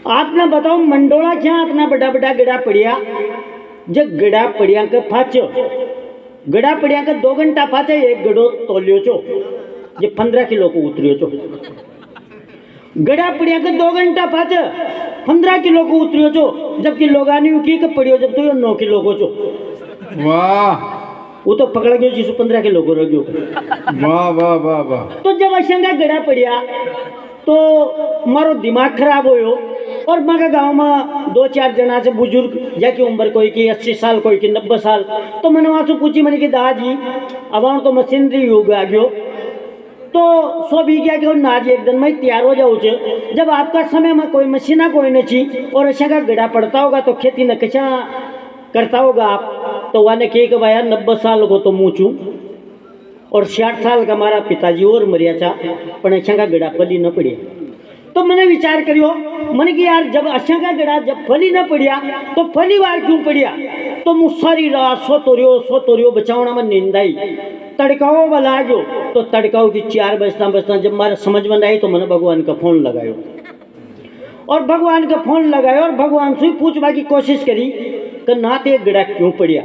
आपने बताओ मंडोला क्या इतना बड़ा बड़ा गड़ा पड़िया जब गड़ा पड़िया के फाचो गड़ा पड़िया के 2 घंटा फाचे एक गड़ो तोलियो चो ये 15 किलो को उतरियो चो गड़ा पड़िया के 2 घंटा फाचे 15 किलो को उतरियो चो जबकि लोगानी की पड़ियो जब तो 9 किलो को चो वाह वो तो पकड़ गयो जिसको 15 किलो को रह गयो वाह वाह वाह वाह तो जब अशंका गड़ा पड़िया तो मारो दिमाग खराब होयो और मगा गांव में 2-4 जना से बुजुर्ग जाकी उम्र कोई की 80 साल कोई की 90 साल तो मैंने वहां से पूछी मैंने कि दादाजी अब तो मशीनरी युग आ गयो तो सो भी क्या कि नाज एक दिन में तैयार हो जाओ जब आपका समय में कोई मशीना कोई नहीं छी और ऐसा का गड़ा पड़ता होगा तो खेती न कैसा करता होगा आप तो वाने कही कि भाई 90 साल को तो मुँह चूँ और 60 साल का हमारा पिताजी और मरिया था पर अच्छा का गड़ा फली न पड़िया तो मैंने विचार करियो मैंने कि यार जब अच्छा का गड़ा जब फली न पड़िया तो फली वार क्यों पड़िया तो मुँह सारी रात सो तोरियो बचावना में निंदाई तड़काओ वाला गयो तो तड़काओ की 4 बजता जब हमारे समझ में आई तो मैंने भगवान का फोन लगायो और भगवान का फोन लगाया और भगवान से पूछवा की कोशिश करी कि नाथ एक गड़ा क्यों पड़िया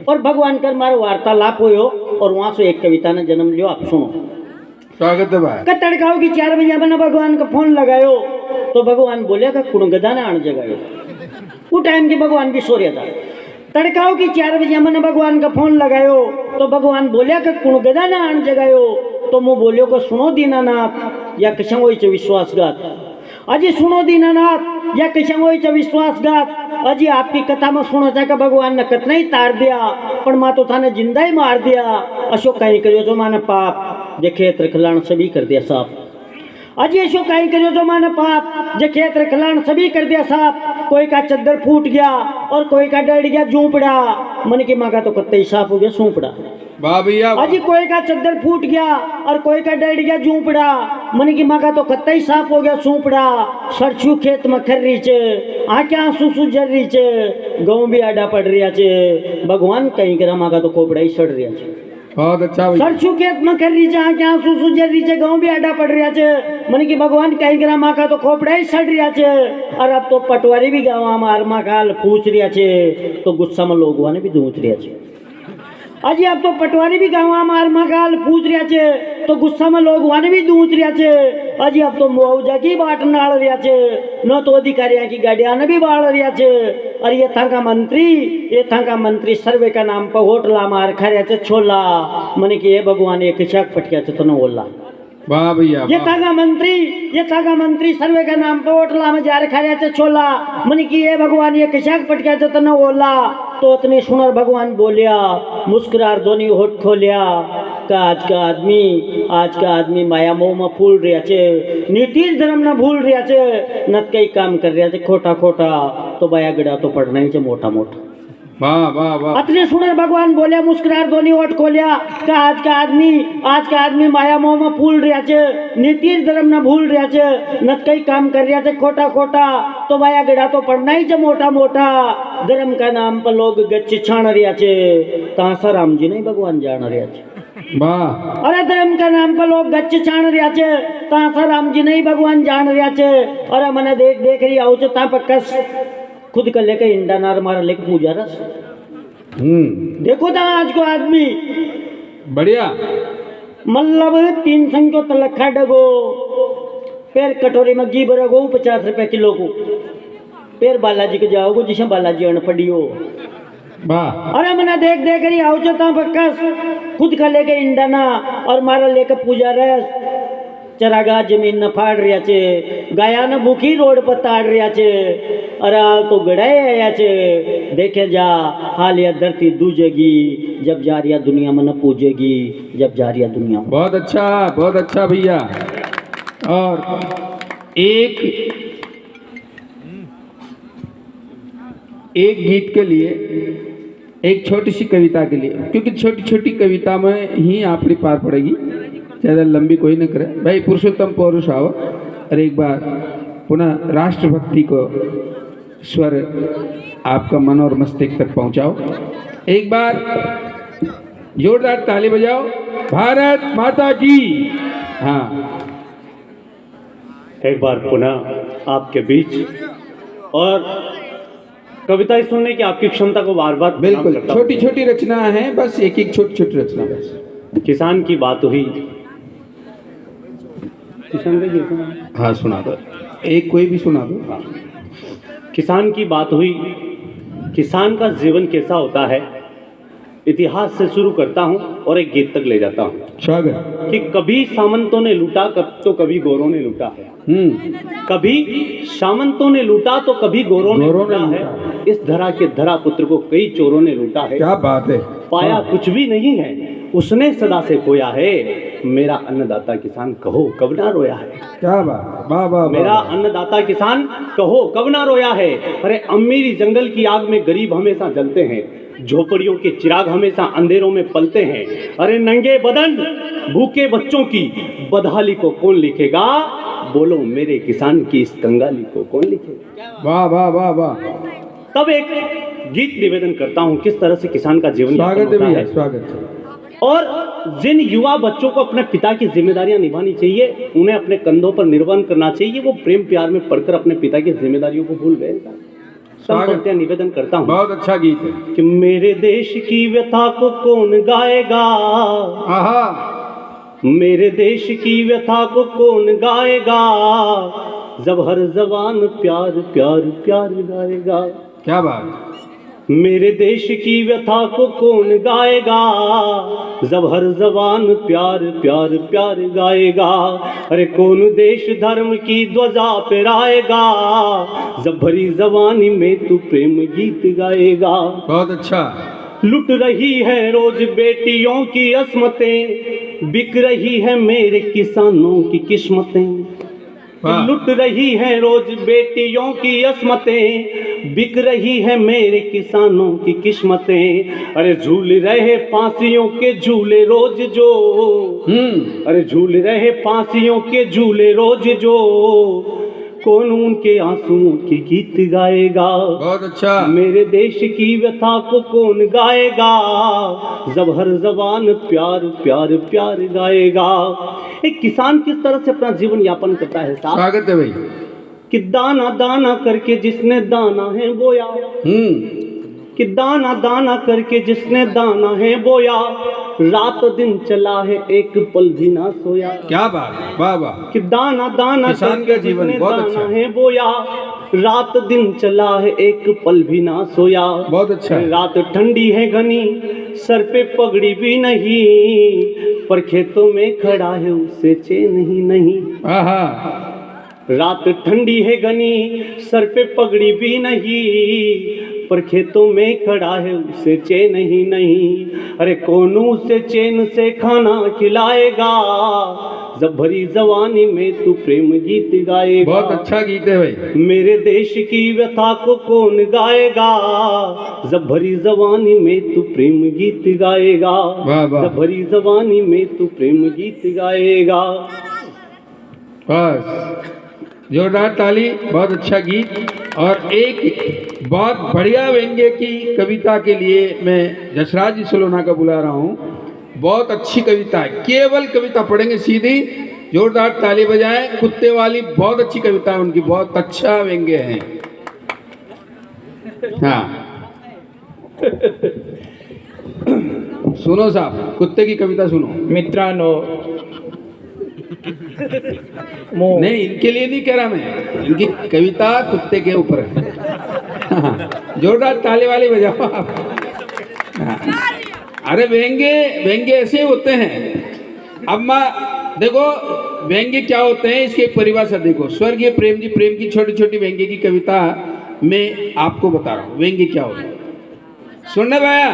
और भगवान कर मारो वार्तालाप होयो और वहाँ से एक कविता ने जन्म लियो आप सुनो स्वागत है भाई तड़काओ की 4 बजे मैंने भगवान का फोन लगायो तो भगवान बोले का कुण गदा ने आने जगायो वो टाइम के भगवान भी सो रहा था तड़काओ की 4 बजे मैंने भगवान का फोन लगायो तो भगवान बोले का कुण गदा ने आने जगायो तो मुँह बोलियो को सुनो दीनानाथ या कशा हो विश्वासघात अजी सुनो दीनानाथ या कशा हो विश्वासघात अजी आपकी कथा में सुनो था भगवान ने कतना ही तार दिया पर माँ तो थाने जिंदा ही मार दिया अशोक कहीं करियो जो माने पाप जे खेत रखलाण सभी कर दिया साफ अजी अशोक कहीं करियो जो माने पाप जे खेत रखलाण सभी कर दिया साफ कोई का चद्दर फूट गया और कोई का डर गया झूपड़ा मन की माँ का तो कत्ते ही साफ हो गया सूपड़ा वाह भैया अजी कोई का चद्दर फूट गया और कोई का डर गया झूपड़ा मन की माँ का तो कत्ता ही साफ हो गया सूपड़ा सरछू खेत में खर रही छे आँखें आंसू सुजर रही छे गऊ भी आडा पड़ रहा छे भगवान कहीं करा माँ का तो कोपड़ा ही सड़ रहा छे बहुत अच्छा भैया सरछू खेत में खर रही छे आँखें आंसू सुजर रही छे गऊ भी आडा पड़ रहा छे मन की भगवान कहीं करा माँ का तो खोपड़ा ही सड़ रहा छे और अब तो पटवारी भी गाँव मार माँ काल पूछ रहा छे तो गुस्सा में लोग वाने भी दूच रहा छे अजी अब तो पटवारी भी गाँव मार मगाल पूछ रहा छे तो गुस्सा में लोग वाने भी दूच रहा छे अजी अब तो मुआवजा की बाट नाड़ रहा छे न तो अधिकारियों की गाड़ियां ने भी बाढ़ रहा छे और ये था का मंत्री सर्वे का नाम पर होटला मार खा रहा छे छोला मने कि ये भगवान एक शाक पटकिया छे तो न बोला वाह भैया ये था मंत्री सर्वे का नाम पर होटला में जा रखा रहा छे छोला मने कि ये भगवान ये कशाक पटकिया छे तो न बोला तो उतने सुनर भगवान बोलिया, मुस्कुरार दोनी होठ खोलिया का आज का आदमी माया मोह में फूल रहा छे, नीति धर्म ना भूल रहा छे, नत कई काम कर रहा छे खोटा खोटा, तो बाया गड़ा तो पड़ना ही छे मोटा मोटा। वाह वाह वाह। अतने सुनर भगवान बोलिया, मुस्कुरार दोनी होठ खोलिया का आज का आदमी माया मोह में फूल रहा छे, नीति धर्म ना भूल रहा छे, नत कई काम कर रहा छे खोटा खोटा, तो बाया गड़ा तो पड़ना ही छे मोटा मोटा। धर्म का नाम पर लोग गच्छ छाण रहा छे, तासा राम जी नहीं भगवान जान रहा छे। वाह। अरे धर्म का नाम पर लोग गच्छ छाण रहा छे, तासा राम जी नहीं भगवान जान रहा छे। अरे मने देख रही आऊ छे ता पक्कस खुद कर लेके इंडा नार मार लेके पूजा रस। देखो था आज को आदमी बढ़िया। मतलब 3 संख्यो तलखा डगो, फिर कटोरी में घी भरोगो 50 रुपए किलो को, फिर बालाजी के जाओगो जिसे बालाजी अन पड़ी हो। वाह। अरे मना देख रही आओ चता बक्कस खुद का लेके इंडा ना और मारा लेके पूजा रस। चरागा जमीन न फाड़ रहा छे, गाया न भूखी रोड पर ताड़ रहा छे, अरे तो गड़ाए आया छे। देखे जा हाल या धरती दूजेगी, जब जा रिया दुनिया में न पूजेगी, जब जा रिया दुनिया में। बहुत अच्छा भैया। और एक गीत के लिए, एक छोटी सी कविता के लिए, क्योंकि छोटी छोटी कविता में ही आपकी पार पड़ेगी, ज़्यादा लंबी कोई न करे। भाई पुरुषोत्तम पौरुष आओ और एक बार पुनः राष्ट्रभक्ति को स्वर आपका मन और मस्तिष्क तक पहुंचाओ। एक बार जोरदार ताली बजाओ, भारत माता की। हाँ, एक बार पुनः आपके बीच, और कविताएं सुनने की आपकी क्षमता को बार बार बिल्कुल छोटी छोटी रचना है, बस एक छोटी रचना बस। किसान की बात हुई, किसान का गीत हाँ सुना दो, एक कोई भी सुना दो। हाँ। किसान की बात हुई, किसान का जीवन कैसा होता है, इतिहास से शुरू करता हूँ और एक गीत तक ले जाता हूँ। स्वागत। कि कभी सामंतों ने लूटा तो कभी गोरों ने लूटा है, कभी सामंतों ने लूटा तो कभी गोरों ने लूटा है, इस धरा के धरा पुत्र को कई चोरों ने लूटा है। क्या बात है। पाया कुछ भी नहीं है, उसने सदा से खोया है, मेरा अन्नदाता किसान कहो कब ना रोया है। क्या बात, वाह वाह। मेरा अन्नदाता किसान कहो कब ना रोया है। अरे अमीरी जंगल की आग में गरीब हमेशा जलते हैं, झोपड़ियों के चिराग हमेशा अंधेरों में पलते हैं। अरे नंगे बदन भूखे बच्चों की बदहाली को कौन लिखेगा, बोलो मेरे किसान की इस कंगाली को कौन लिखेगा। वाह वाह वाह वाह। तब एक गीत निवेदन करता हूँ किस तरह से किसान का जीवन स्वागत है भैया, स्वागत है। और जिन युवा बच्चों को अपने पिता की जिम्मेदारियां निभानी चाहिए, उन्हें अपने कंधों पर निर्वहन करना चाहिए, वो प्रेम प्यार में पढ़कर अपने पिता की जिम्मेदारियों को भूल गए। निवेदन करता हूँ। बहुत अच्छा गीत है। कि मेरे देश की व्यथा को कौन गाएगा, मेरे देश की व्यथा को कौन गाएगा, जब हर जवान प्यार प्यार प्यार गाएगा। क्या बात। मेरे देश की व्यथा को कौन गाएगा, जब हर जवान प्यार प्यार प्यार गाएगा। अरे कौन देश धर्म की ध्वजा फहराएगा, जब भरी जवानी में तू प्रेम गीत गाएगा। बहुत अच्छा। लुट रही है रोज बेटियों की अस्मतें, बिक रही है मेरे किसानों की किस्मतें। लुट रही है रोज बेटियों की अस्मतें, बिक रही है मेरे किसानों की किस्मतें। अरे झूल रहे फांसियों के झूले रोज जो, अरे झूल रहे फांसियों के झूले रोज जो, कौन उनके आंसुओं की गीत गाएगा। बहुत अच्छा। मेरे देश की व्यथा को कौन गाएगा, जब हर जवान प्यार प्यार प्यार गाएगा। एक किसान किस तरह से अपना जीवन यापन करता है साहब। स्वागत है भाई। कि दाना दाना करके जिसने दाना है बोया, कि दाना दाना करके जिसने दाना है बोया, रात दिन चला है एक पल भी ना सोया। क्या बात, वाह वाह। कि दाना दाना किसान का जीवन बहुत अच्छा है बोया, रात दिन चला है एक पल भी ना सोया। बहुत अच्छा। रात ठंडी है घनी, सर पे पगड़ी भी नहीं, पर खेतों में खड़ा है उससे चैन ही नहीं। रात ठंडी है घनी, सर पे पगड़ी भी नहीं, पर खेतों में खड़ा है उसे चैन ही नहीं। अरे कौन उसे चैन से खाना खिलाएगा, जब भरी जवानी में तू प्रेम गीत गाएगा। बहुत अच्छा गीत है भाई। मेरे देश की व्यथा को कौन गाएगा, जब भरी जवानी में तू प्रेम गीत गाएगा। वाह, वाह। जब भरी जवानी में तू प्रेम गीत गाएगा। बस जोरदार ताली, बहुत अच्छा गीत। और एक बहुत बढ़िया व्यंग्य की कविता के लिए मैं जसराज जी सलोना का बुला रहा हूँ। बहुत अच्छी कविता है, केवल कविता पढ़ेंगे सीधी, जोरदार ताली बजाएं। कुत्ते वाली बहुत अच्छी कविता है उनकी, बहुत अच्छा व्यंग्य है। हाँ सुनो साहब, कुत्ते की कविता सुनो। मित्रांनो, नहीं, इनके लिए नहीं कह रहा मैं, इनकी कविता कुत्ते के ऊपर है। जोरदार ताली वाली बजाओ आप। हाँ। अरे व्यंग्य ऐसे होते हैं। अब माँ देखो व्यंग्य क्या होते हैं, इसकी एक परिभाषा देखो। स्वर्गीय प्रेम जी प्रेम की छोटी छोटी व्यंग्य की कविता मैं आपको बता रहा हूँ व्यंग्य क्या होता है। सुनने भैया,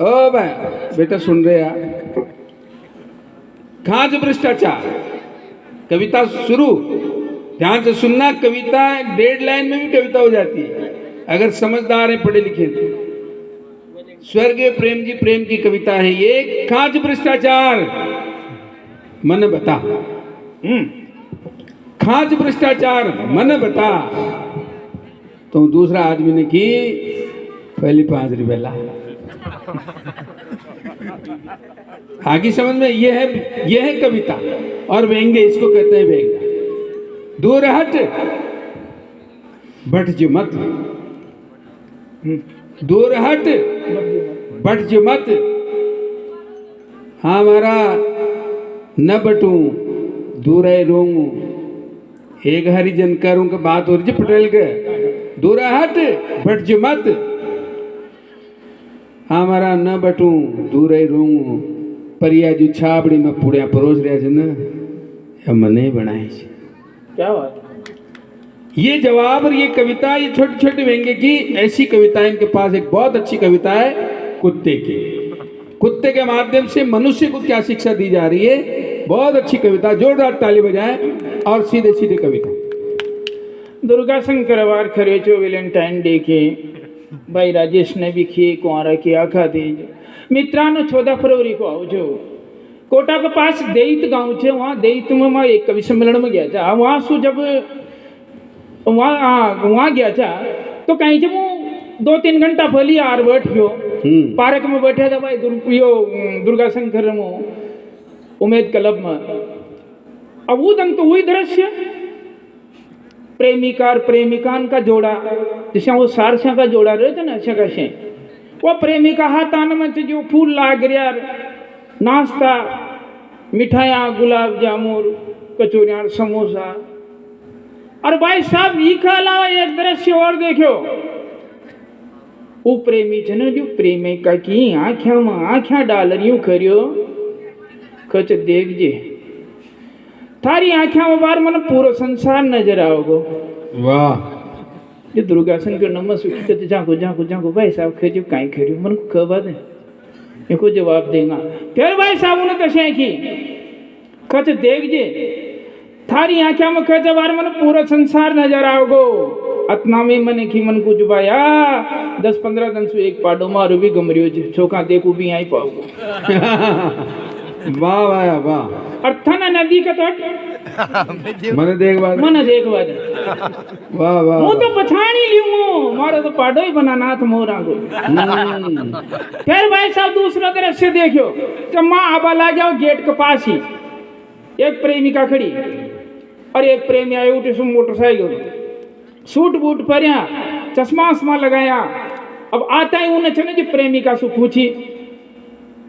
ओ भाई बेटा सुन रहे यार। खांच भ्रष्टाचार, कविता शुरू, ध्यान से सुनना। कविता 1.5 लाइन में भी कविता हो जाती है अगर समझदार है, पढ़े लिखे तो। स्वर्गीय प्रेम जी प्रेम की कविता है ये। खांच भ्रष्टाचार मन बता, खांच भ्रष्टाचार मन बता। तो दूसरा आदमी ने की पहली 5 रुपया। आगे समझ में, यह है कविता और व्यंग्य, इसको कहते हैं व्यंग्य। दूर हट बट जो मत, दूर हट बट जो मत। हाँ मारा न बटू दूर रोऊं, एक हरिजन करूं का बात हो रही पटेल के। दूर हट बट जो मत, हमारा न बटू दूर रोऊं, परिया जो छाबड़ी में पुड़िया परोस रहा है ना, मने बनाए। क्या बात। ये जवाब और ये कविता, ये छोटी छोटी व्यंग्य की ऐसी कविता है इनके पास। एक बहुत अच्छी कविता है कुत्ते की। कुत्ते के माध्यम से मनुष्य को क्या शिक्षा दी जा रही है, बहुत अच्छी कविता। जोरदार ताली बजाएं। और सीधे सीधे कविता। दुर्गा शंकर वार खरेचो वेलेंटाइन डे के भाई राजेश ने भी किए कुआरा की आखा दे। मित्रांनो 14 फरवरी को आओ जो कोटा के पास देइत गांव छे, वहाँ देइत में मैं एक कवि सम्मेलन में गया था। वहाँ सु जब वहाँ गया था तो कहीं जब 2-3 घंटा पहले आर बैठियो पार्क में बैठा था भाई दुर्गा शंकर में उमेद क्लब में। अब वो दंग तो वही दृश्य, प्रेमिका और प्रेमिकान का जोड़ा, जैसे वो सारसा का जोड़ा रहता ना, अच्छा कैसे वो प्रेमिका हाथ आने में जो फूल लाग रहा, नाश्ता, मिठाइयाँ, गुलाब जामुन, कचौरियाँ, समोसा। और भाई साहब ये अलावा एक दृश्य और देखो, वो प्रेमी थे ना जो प्रेमिका की आँखों में आँखें डाल रही करियो, कच देख जे थारी आँखों में बार मन पूरा संसार नजर आओगो। वाह। ये दुर्गा शंकर नमः सुखी कहते जाको जाको जाको भाई साहब खेजो काई खेरियो मन को कब दे ये को जवाब देगा। फिर भाई साहब ने कसे की कच देख जे थारी आँखों में कच बार मन पूरा संसार नजर आओगो। अतना में मन की मन को जुबाया 10-15 दिन से एक पाडो मारो भी गमरियो जे चौका देखो भी आई पाओगो। वाह वाह वाह। और थाना नदी का तट मन देख बाद वाह वाह। मैं तो पछाणी लियो मारो तो पाडो ही बना नाथ मोरा को। फिर भाई साहब दूसरा दृश्य देखियो, जब माँ आबा ला जाओ गेट के पास ही एक प्रेमिका खड़ी और एक प्रेमी आए उठे सुन मोटरसाइकिल सूट बूट परिया चश्मा वश्मा लगाया। अब आता ही उन्हें चने जी प्रेमिका से पूछी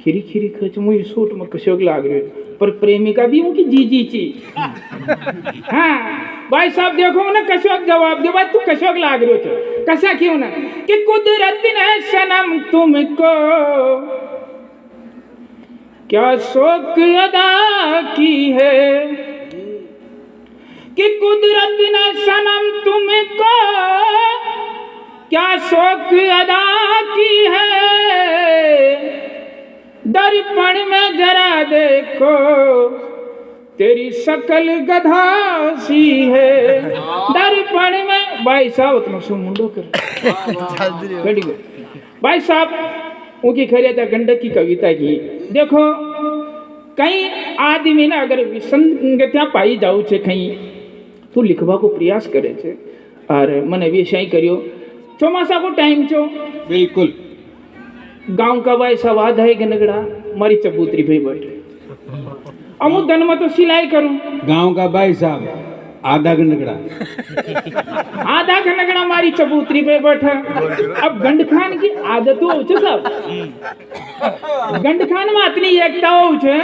खिरी खिरी खच मुझे सूट में कशोक लाग रही, पर प्रेमिका भी उनकी जी ची। हाँ भाई साहब देखो ना कशोक जवाब दे, भाई तू कशोक लाग रही हो कसा क्यों ना कि कुदरत ने सनम तुमको क्या शौक अदा की है, कि कुदरत ने सनम तुमको क्या शौक अदा की है, दर्पण में जरा देखो तेरी शक्ल गधा सी है। दर्पण में भाई साहब उतना सो मुंडो कर वेरी गुड भाई साहब उनकी खरिया गंडक की कविता की देखो कहीं आदमी ने अगर विसंगतियां पाई जाऊ छे कहीं तो लिखवा को प्रयास करे छे और मैंने भी ऐसा ही करियो। ચોમાસા को टाइम छो बिल्कुल गांव का भाई सवाद है गनगड़ा मारी चबूतरी पे बैठे अमु धन में तो सिलाई करूं गांव का भाई साहब आधा गंडकड़ा आधा गनगड़ा मारी चबूतरी पे बैठा। अब गंडखान की आदत हो छे सब गंडखान में इतनी एकता हो छे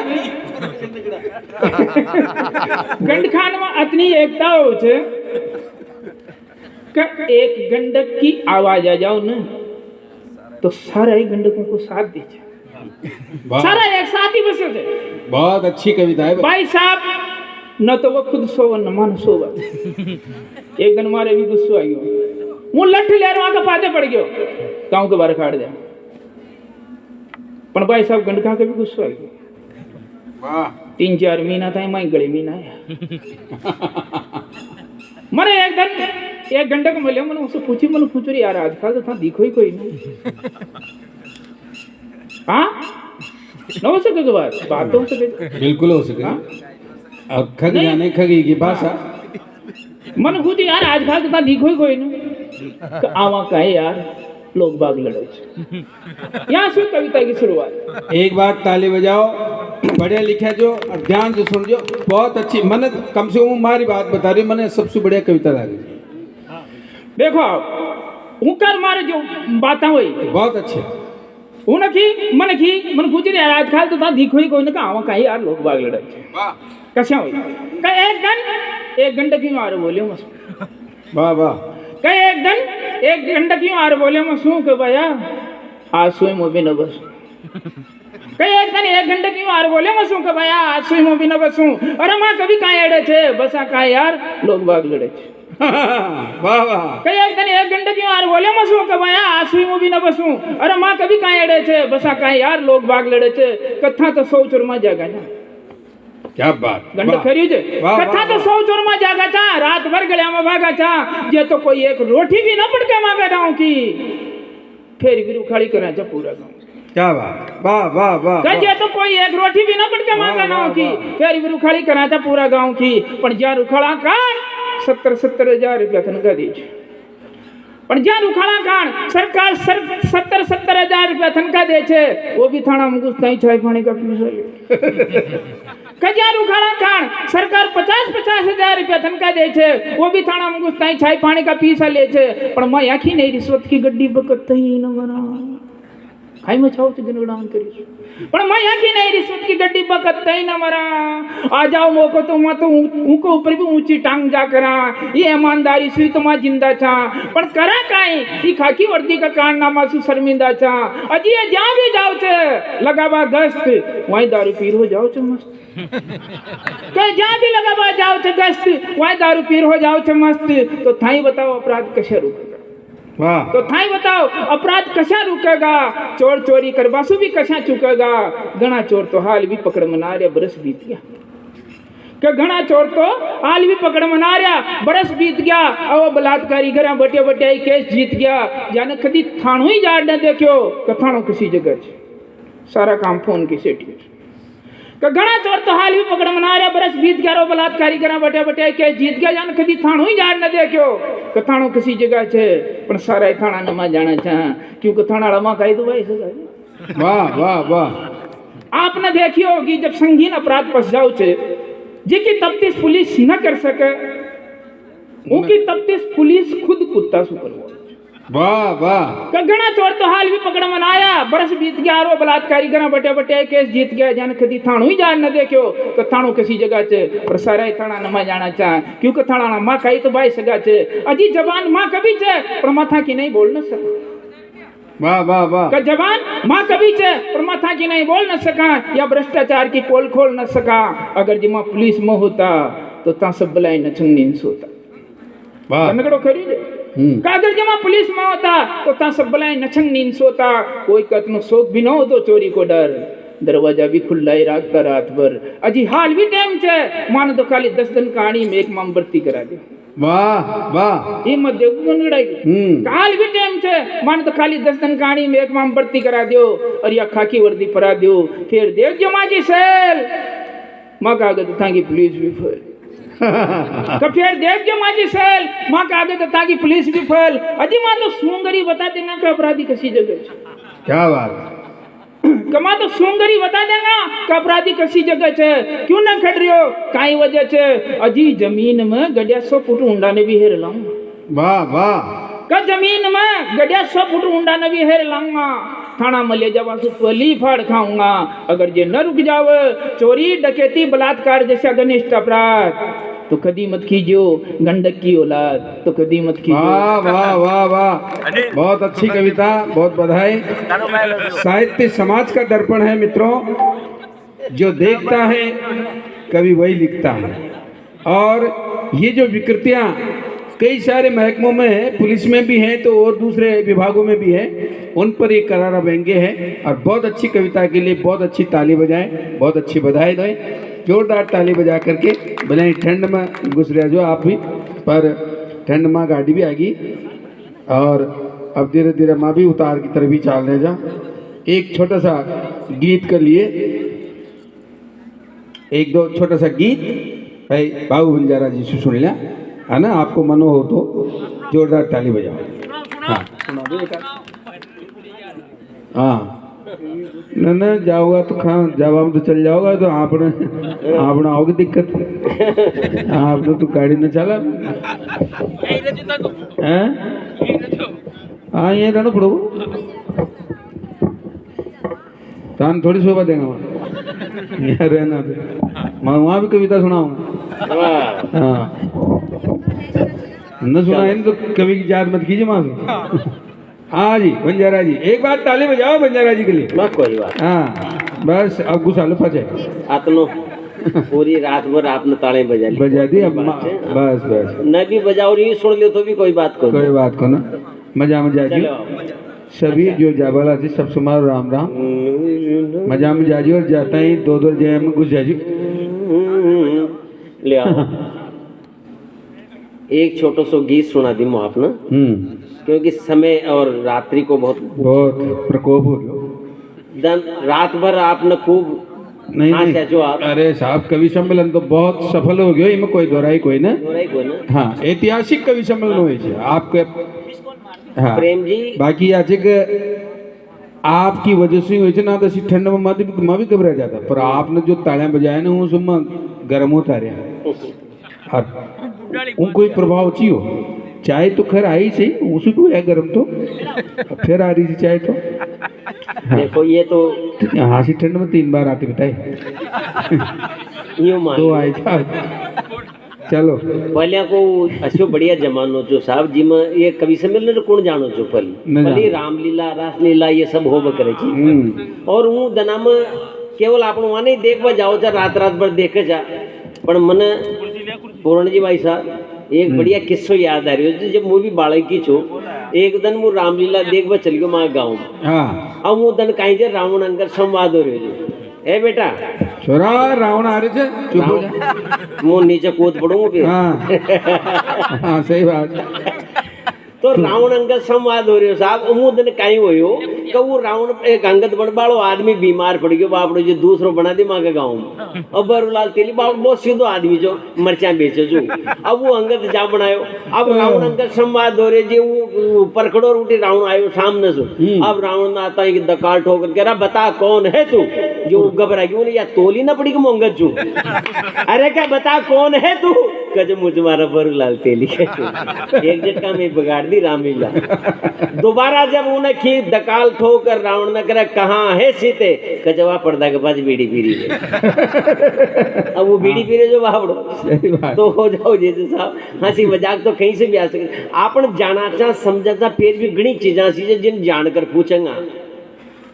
गंडखान में इतनी एकता हो छे कि एक गंडक की आवाज आ जाओ ना तो सारा ही गंडकों को साथ दीजिए सारा एक साथ ही बसे थे। बहुत अच्छी कविता है भाई साहब न तो वो खुद सोवा न मन सोवा एक दिन मारे भी गुस्सा आ गयो मुंह लठ ले रहा का पादे पड़ गयो गांव के बाहर काट दे पण भाई साहब गंडका के भी गुस्सा आ गयो। वाह 3-4 महीना था मैं गले महीना आया मने एक घंटे को मिले मैंने उससे पूछी यार आजकल तो था दिखो ही कोई नहीं हाँ न हो सके बात तो हो सके बिल्कुल हो सके और खग जाने खगी की भाषा मन पूछी यार आजकल तो था दिखो ही कोई नहीं तो आवा का है यार लोग बाग लड़े यहाँ से कविता की शुरुआत। एक बार ताली बजाओ बढ़िया लिखा जो और ध्यान से सुन जो बहुत अच्छी मैंने कम से कम हमारी बात बता रही मैंने सबसे बढ़िया कविता लगी। देखो ऊकर मारे जो बातें हुई बहुत अच्छे मन पूछ रहे आजकल तो था दिखो ही कोई ना कहा कहीं यार लोग बाग लड़े कैसे हुई एक घंटे क्यों आ रहे बोले मस वाह वाह एक घंटा क्यों आ रहे बोले मसू के भैया आज सोई मोबी न बस एक घंटे क्यों आ रहे बोले मसू के भैया आज सोई मोबी न बसू अरे माँ कभी कहाँ एड़े थे बसा कहा यार लोग बाग लड़े थे वाह वाह एक घंटे क्यों आ रहे बोले मसू के भैया आज सोई मोबी न बसू अरे माँ कभी कहाँ एड़े थे बसा कहा यार लोग बाग लड़े थे कथा तो 100 चुरमा जागा ना क्या बात गंड खरी जे कथा तो 100 चुरमा जागा था रात भर गलिया में भागा था ये तो कोई एक रोटी भी न पटके मांगा गाँव की फिर भी उखाड़ी करे जा पूरा गाँव क्या बात वाह वाह वाह ये तो कोई एक रोटी भी न पटके मांगा गाँव की फिर भी उखाड़ी करा था पूरा गाँव की पण ज्यादा उखाड़ा का 70,000 रुपया तनखा दीजिए पण ज्यादा उखाड़ा कान सरकार 70,000 रुपया तनखा दे छे वो भी थाना में घुस नहीं चाय पानी का पीसा कजार उखाड़ा कान सरकार 50,000 रुपया तनखा दे छे वो भी थाना में घुस नहीं चाय पानी का पीसा ले छे पण मैं आखी नहीं रिश्वत की गड्डी बकत ही न बना खाई में छाओ तो गनगड़ान करी पण मैं आखी नहीं रिश्वत की गड्डी बकत ही न मरा आ जाओ मोको तो मैं तो उनको ऊपर भी ऊंची टांग जा करा ये ईमानदारी से तो मैं जिंदा था पण करा काई ई खाकी वर्दी का कारनामा से शर्मिंदा था अजी जा भी जाओ छे लगावा गश्त वहीं दारू पीर हो जाओ छे मस्त कहीं जा भी लगावा जाओ छे गश्त वहीं दारू पीर हो जाओ छे मस्त तो थाई बताओ अपराध कैसे रुकेगा वाह तो थाई बताओ अपराध कशा रुकेगा चोर चोरी करवासु भी कशा चुकेगा घना चोर तो हाल भी पकड़ मना रहा बरस बीत गया कि घना चोर तो हाल भी पकड़ मना रहा बरस बीत गया और बलात्कारी घर बटे बटे केस जीत गया जाने कदी थाणो ही जाड़ न देखो कथाणो किसी जगह सारा काम फोन की सेठी घना चोर तो हाल भी पकड़ मना रहा बरस बीत गया रो बलात्कारी करा बटे बटे केस जीत गया जाने कदी थाणो ही जाड़ न देखो कथाणो किसी जगह छे पण सारा थाणा नमा जाना छा क्योंकि थाणा मा कही तो भाई सगा वाह वाह वाह आपने देखी होगी जब संगीन अपराध फंस जाओ छे जिकी तफ्तीश पुलिस न कर सके उनकी तफ्तीश पुलिस खुद कुत्ता सु करवा वाह वाह घना चोर तो हाल भी पकड़ मनाया बरस बीत गया रो बलात्कारी घना बटे बटे केस जीत गया जान कदी थाणो ही जान न देखो तो थाणो किसी जगह छे पर सारा थाणा नमा जाना चा क्योंकि थाणा नमा कही तो भाई सगा छे अजी जबान मां कभी छे पर माथा की नहीं बोल न सका वाह वाह वाह का जबान मां कभी छे पर माथा की नहीं बोल न सका या भ्रष्टाचार की पोल खोल न सका अगर जिमा पुलिस में होता तो ता सब बलाई न छंगनी सोता वाह कनगड़ो खरी कागर जमा पुलिस में होता तो ता सब बलाए नछंग नींद सोता, कोई कतनो शौक भी न हो तो चोरी को डर, दरवाजा भी खुला ही रखता रात भर। अजी हाल भी टाइम छे मान तो खाली 10 दिन कहानी में एक मोमबत्ती करा दे। वाह वाह, ये मत देखो कौन लड़ाई काल भी टाइम छे मान तो खाली 10 दिन कहानी में एक मोमबत्ती करा दियो और या खाकी वर्दी परा दियो, फिर देख जमा की सेल मां कागज ताकि पुलिस भी फैल तो फिर देख जमा की सेल मां कागज ताकि पुलिस भी फैल। अजी मान तो सुंगरी बता देना कि अपराधी किसी जगह छे। क्या बात, कमा तो सुंगरी बता देगा कि अपराधी किसी जगह छे, क्यों ना खड़ रही हो काई वजह छे। अजी जमीन में गड्या 100 फुट ऊंडा ने भी हेर लाऊं। वाह वाह, का जमीन में गड्या 100 फुट ऊंडा ने भी हेर लाऊंगा, थाना में ले जावा सु पली फाड़ खाऊंगा। अगर जे न रुक जावे चोरी डकैती बलात्कार जैसे घनिष्ठ अपराध तो कदी मत कीजियो, गंडक की औलाद तो कदी मत कीजियो। वाह वाह वाह वाह, बहुत अच्छी कविता, बहुत बधाई। साहित्य समाज का दर्पण है मित्रों, जो देखता है कवि वही लिखता है। और ये जो विकृतियां कई सारे महकमों में है, पुलिस में भी है तो और दूसरे विभागों में भी है, उन पर एक करारा व्यंग्य है। और बहुत अच्छी कविता के लिए बहुत अच्छी ताली बजाएं, बहुत अच्छी बधाई दें, जोरदार ताली बजा करके। भले ही ठंड में घुस रहे जो आप भी, पर ठंड में गाड़ी भी आएगी और अब धीरे धीरे माँ भी उतार की तरफ ही चाल रहे जा। एक छोटा सा गीत कर लिए, एक दो छोटा सा गीत भाई बाबू बंजारा जी से सुन लिया है ना, आपको मनो हो तो जोरदार ताली बजाओ। हाँ हाँ, न जाओगा तो खा जब तो चल जाओगा तो आपने आओगे दिक्कत, आपने तो गाड़ी न चला हैं। हाँ ये रहना पड़ो तान थोड़ी शोभा देगा वहाँ, यहाँ रहना मैं वहाँ भी कविता सुनाऊंगा। हाँ न सुनाए तो कवि की याद मत कीजिए वहाँ से। हाँ जी बंजारा जी, एक बार ताली बजाओ बंजारा जी के लिए। बस कोई बात, हाँ बस अब गुस्सा लो पचे आतनो पूरी रात भर आपने ताले बजा दी अब बस बस न भी बजाओ नहीं सुन लियो तो भी कोई बात को कोई बात को ना, मजा मजा जी सभी जो जाबाला थी सब सुमार राम राम, मजा में जाजी और जाता ही दो दो जय में घुस जाजी। ले आओ एक छोटो सो गीत सुना दी मुझे आपने, क्योंकि समय और रात्रि को बहुत प्रकोप हो गया। दिन रात भर आपने खूब नहीं जो आप अरे साहब कवि सम्मेलन तो बहुत सफल हो गयो, इनमें कोई दोहराई कोई ना। हाँ ऐतिहासिक कवि सम्मेलन हुए आपके। हाँ प्रेम जी बाकी आज आपकी वजह से हुई ना तो ठंड में माँ भी घबरा जाता, पर आपने जो तालियां बजाया ना वो सुबह गर्म होता रहा और उनको प्रभाव चाहिए हो। चाय तो खैर आई सही, उसी को है गर्म तो फिर आ रही थी चाय तो। हाँ। देखो ये तो यहाँ से ठंड में 3 बार आते बताए तो आए था। चलो पहले को अच्छो बढ़िया जमानो जो साहब जी में ये कवि सम्मेलन कौन जानो जो पहले रामलीला रासलीला ये सब हो करे और वो दना में केवल आप वहाँ नहीं देखवा जाओ जा रात रात भर देखे जा। पर मन पूर्ण जी भाई साहब एक बढ़िया किस्सो याद आ रही हो, जब मूवी बालक की छो एक दिन वो रामलीला देखवा चल गयो माँ गाँव में। अब वो दिन कहीं जे रावण अंगर संवाद हो रहे ए बेटा छोरा रावण आ रहे थे चुप हो जा, मुँह नीचे कूद पड़ूंगा फिर। हाँ सही बात। तो रावण अंगद संवाद हो रहे हो साहब, मुँह दिन कहीं हो कि वो रावण एक अंगद बनबाड़ो आदमी बीमार पड़ गयो बापड़ो जो दूसरो बना दी माँ के गाँव में। अब बरूलाल तेली बाप बहुत सीधो आदमी जो मरचा बेचे जो, अब वो अंगद जा बनायो। अब रावण अंगद संवाद हो रहे जी वो परखड़ो रोटी रावण आयो सामने से। अब रावण आता है कि दकाल ठोकर कह रहा बता कौन है तू, जो घबरा गई बोले या तोली ना पड़ी कि अंगद चू। अरे क्या बता कौन है तू, कज मुझ मारा बरूलाल तेली एक झटका में बिगाड़ दी रामलीला। दोबारा जब उन्हें खी दकाल ठोकर रावण ने करा कहाँ है सीते, कजवा पर्दा के पास बीड़ी पीरी है। अब वो बीड़ी पीरे जो बापड़ो तो हो जाओ जैसे साहब हंसी मजाक तो कहीं से भी आ सके। आपन जाना चा समझा फिर भी घनी चीजा सी जिन जानकर पूछेंगा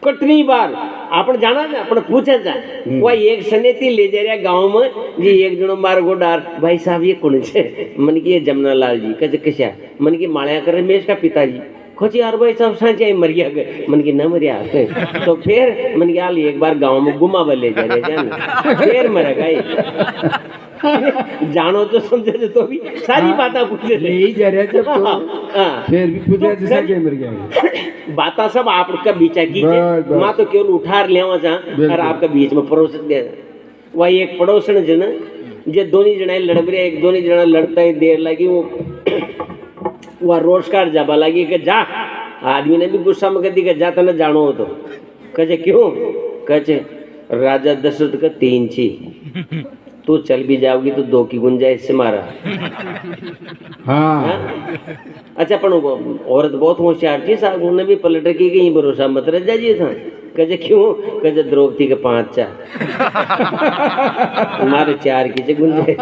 कितनी बार आपण जाना ने आपण पूछे जा वो एक सनेती ले जा रहा गांव में जी एक जणो मार गोडार भाई साहब ये कौन छे मन की ये जमनालाल जी कजे कशा मन की माळ्या कर रमेश का पिताजी खोची यार भाई साहब सांचे मर गया गए मन की न मरिया तो फिर मन की आल एक बार गांव में घुमावा ले जा रहे जान फिर मर गए जानो तो समझे तो भी सारी बातें पूछे यही जा रहा जब तो हाँ। फिर भी पूछा जैसा के मर गया बाता सब आपका बीचा की बस, बस। माँ तो केवल उठार ले और आपका बीच में पड़ोस दे वही एक पड़ोसन जन जे दोनों जना लड़ रहे एक दोनों जना लड़ता है देर लगी वो वह रोजगार जाबा लगी कि जा आदमी ने भी गुस्सा में कह जा तना जानो हो तो कहे क्यों कहे राजा दशरथ का 3 छी तू चल भी जाओगी तो 2 की गुंजाइश से मारा हाँ अच्छा पण औरत बहुत होशियार थी साहब उन्हें भी पलट की कहीं भरोसा मत रह जाइए था कहे क्यों कहे द्रौपदी के 5 चा तुम्हारे 4 की गुंजाइश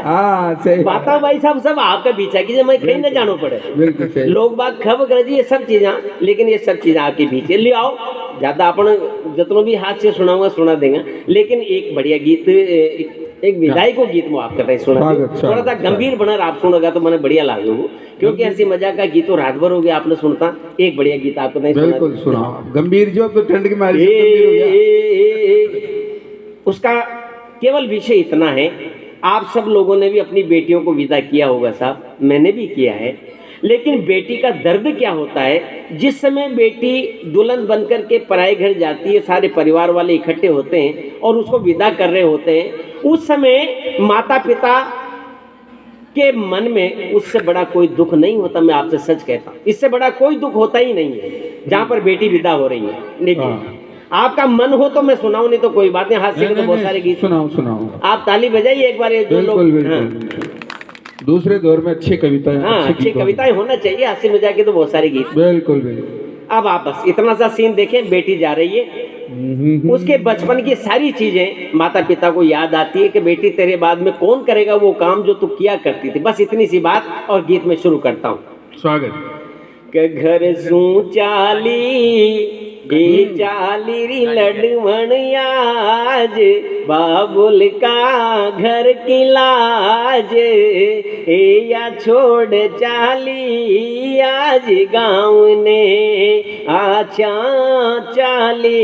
हाँ सही बाता भाई साहब सब आपका बीचा की मैं कहीं न जानो पड़े बिल्कुल सही लोग बात खबर कर ये सब चीज़ें लेकिन ये सब चीज़ें आपके बीच ले आओ ज़्यादा अपन जितनों भी हाथ से सुनाऊंगा सुना देंगे लेकिन एक बढ़िया गीत एक विदाई को गीत मैं आपका सुना थोड़ा सा गंभीर बना आप सुनोगा तो मैंने बढ़िया लागू क्योंकि ऐसी मजा का गीत रात भर हो गया आपने सुनता एक बढ़िया गीत आपको नहीं बिल्कुल सुना गंभीर जो तो ठंड की मारी से गंभीर हो गया। उसका केवल विषय इतना है आप सब लोगों ने भी अपनी बेटियों को विदा किया होगा साहब मैंने भी किया है लेकिन बेटी का दर्द क्या होता है जिस समय बेटी दुल्हन बनकर के पराए घर जाती है सारे परिवार वाले इकट्ठे होते हैं और उसको विदा कर रहे होते हैं उस समय माता पिता के मन में उससे बड़ा कोई दुख नहीं होता मैं आपसे सच कहता हूँ इससे बड़ा कोई दुख होता ही नहीं है जहाँ पर बेटी विदा हो रही है देखिए आपका मन हो तो मैं सुनाऊं नहीं तो कोई बात नहीं हाथ से तो बहुत सारे गीत सुनाओ आप ताली बजाइए एक बार जो लोग बिल्कुल दूसरे दौर में अच्छी कविताएं हाँ अच्छी कविताएं होना चाहिए हंसी मजाक के तो बहुत सारे गीत बिल्कुल अब आप बस इतना सा सीन देखें बेटी जा रही है उसके बचपन की सारी चीजें माता पिता को याद आती है कि बेटी तेरे बाद में कौन करेगा वो काम जो तू किया करती थी बस इतनी सी बात और गीत में शुरू करता हूँ स्वागत के घर सू चाली चाली री लडमण आज बाबुल का घर की लाज या छोड़ चाली आज गाँव ने आछा चाली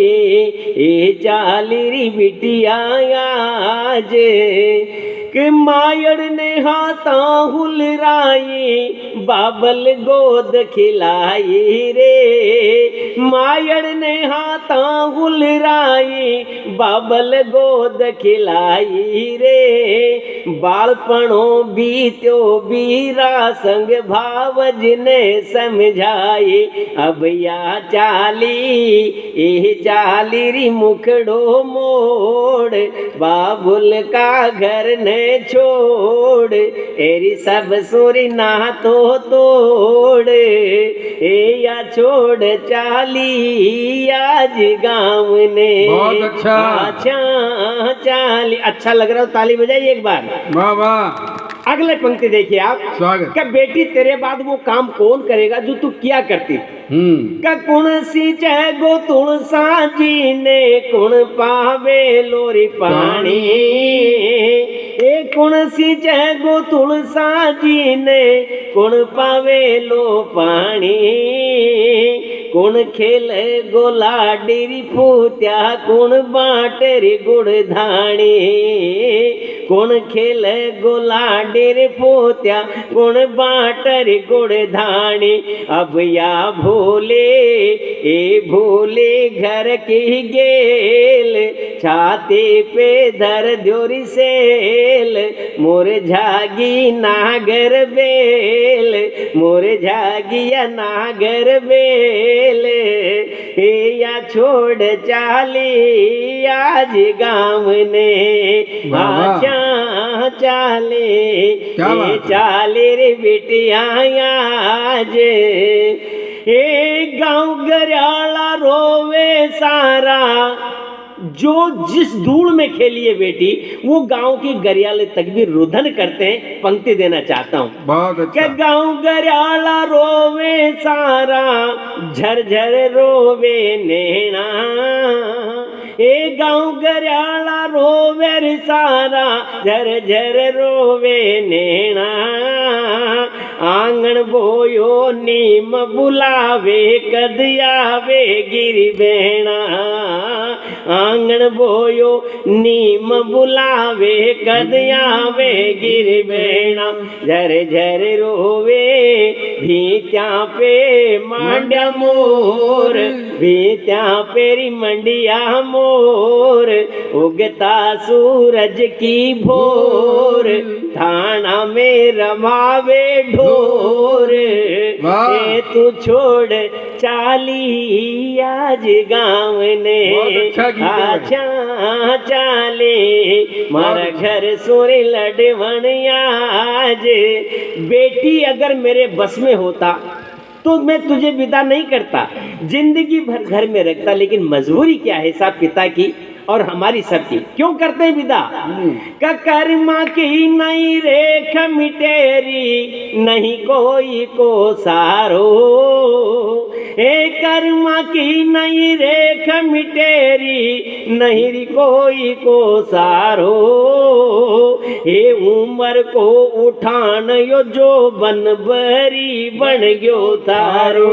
चाली री बिटिया आज कि मायड़ ने हाथा हुलराई बाबल गोद खिलाई रे मायड़ ने हाथा हुलराई बाबल गोद खिलाई रे बालपणो बीत्यो बीरा संग भावज ने समझाई अब या चाली ए चाली री मुखड़ो मोड़ बाबुल का घर ने छोड़ एरी सब सुरी ना तो तोड़ ए या छोड़ चाली आज गाँव ने बहुत अच्छा चाली अच्छा लग रहा हो ताली बजाइए एक बार वाह वाह अगले पंक्ति देखिए आप स्वागत क्या बेटी तेरे बाद वो काम कौन करेगा जो तू किया करती का कुण सी गो तुण साजी ने कुण पावे लोरी पानी ए कुण सी गो तुण साजी ने कुण पावे लो पानी कुण खेल गोला डेरी पूत्या कुण बाटेरी गुड़ धाणी कुण खेल गोला डेरी पोत्या कुण बाटेरी गुड़ धाणी अब या भोले ए भोले घर की गेल छाते पे धर द्योरी सेल मोर झागी नागर बेल मोर झागिया नागर बेल हे या छोड़ चाली आज गाँव ने आचा चाले चाले रे बेटिया आज हे गाँव गराला रोवे सारा जो जिस धूल में खेली है बेटी वो गांव की गरियाले तक भी रुदन करते हैं। पंक्ति देना चाहता हूँ। बहुत अच्छा। क्या गांव गरियाला रोवे सारा, झरझर रोवे नैना, ए गांव गरियाला रोवे रे सारा, झरझर रोवे नैना, आंगन बोयो नीम बुलावे, कद आवे गिरी बेणा, आंगन बोयो नीम बुलावे, कद आवे गिरी बेणा, झर झर रोवे भीत्या पे मांड्या मोर, भीत्या पेरी मंडिया मोर, उगता सूरज की भोर, थाना में रमावे ढोर, ए तू छोड़ चाली आज गाँव ने, अच्छा चाले मारा घर सोरे लडवन आज। बेटी अगर मेरे बस में होता तो मैं तुझे विदा नहीं करता, जिंदगी भर घर में रखता, लेकिन मजबूरी क्या है साहब पिता की और हमारी सबकी। क्यों करते हैं विदा? का कर्मा की नहीं रेख मिटेरी, नहीं कोई को सारो, ए कर्मा की नहीं रेख मिटेरी, नहीं कोई को सारो, हे उम्र को उठान यो जो बन बरी बन गयो तारो,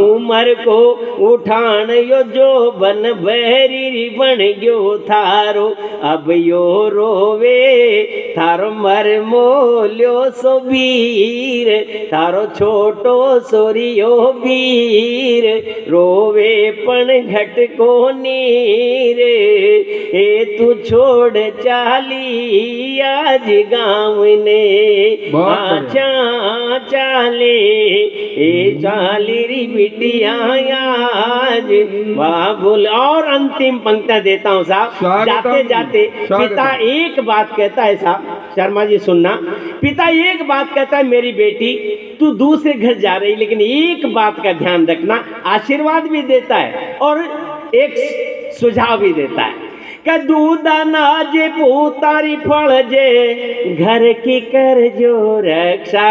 उम्र को उठान यो जो बन बरी बन गयो थारो, अब यो रोवे थारो मर मोल्यो सो वीर, थारो छोटो सोरियो वीर, रोवे पण घट को नीर, ए तू छोड़ चाली आज गाँव ने, आचा चाले ए चाली री बिटिया आज, वाह बोल। और अंतिम पंक्ति देता हूँ साहब, जाते जाते पिता एक बात कहता है साहब, शर्मा जी सुनना, पिता एक बात कहता है, मेरी बेटी तू दूसरे घर जा रही, लेकिन एक बात का ध्यान रखना, आशीर्वाद भी देता है और एक सुझाव भी देता है, का दूध अनाज पूतारी फल जे, घर की कर जो रक्षा,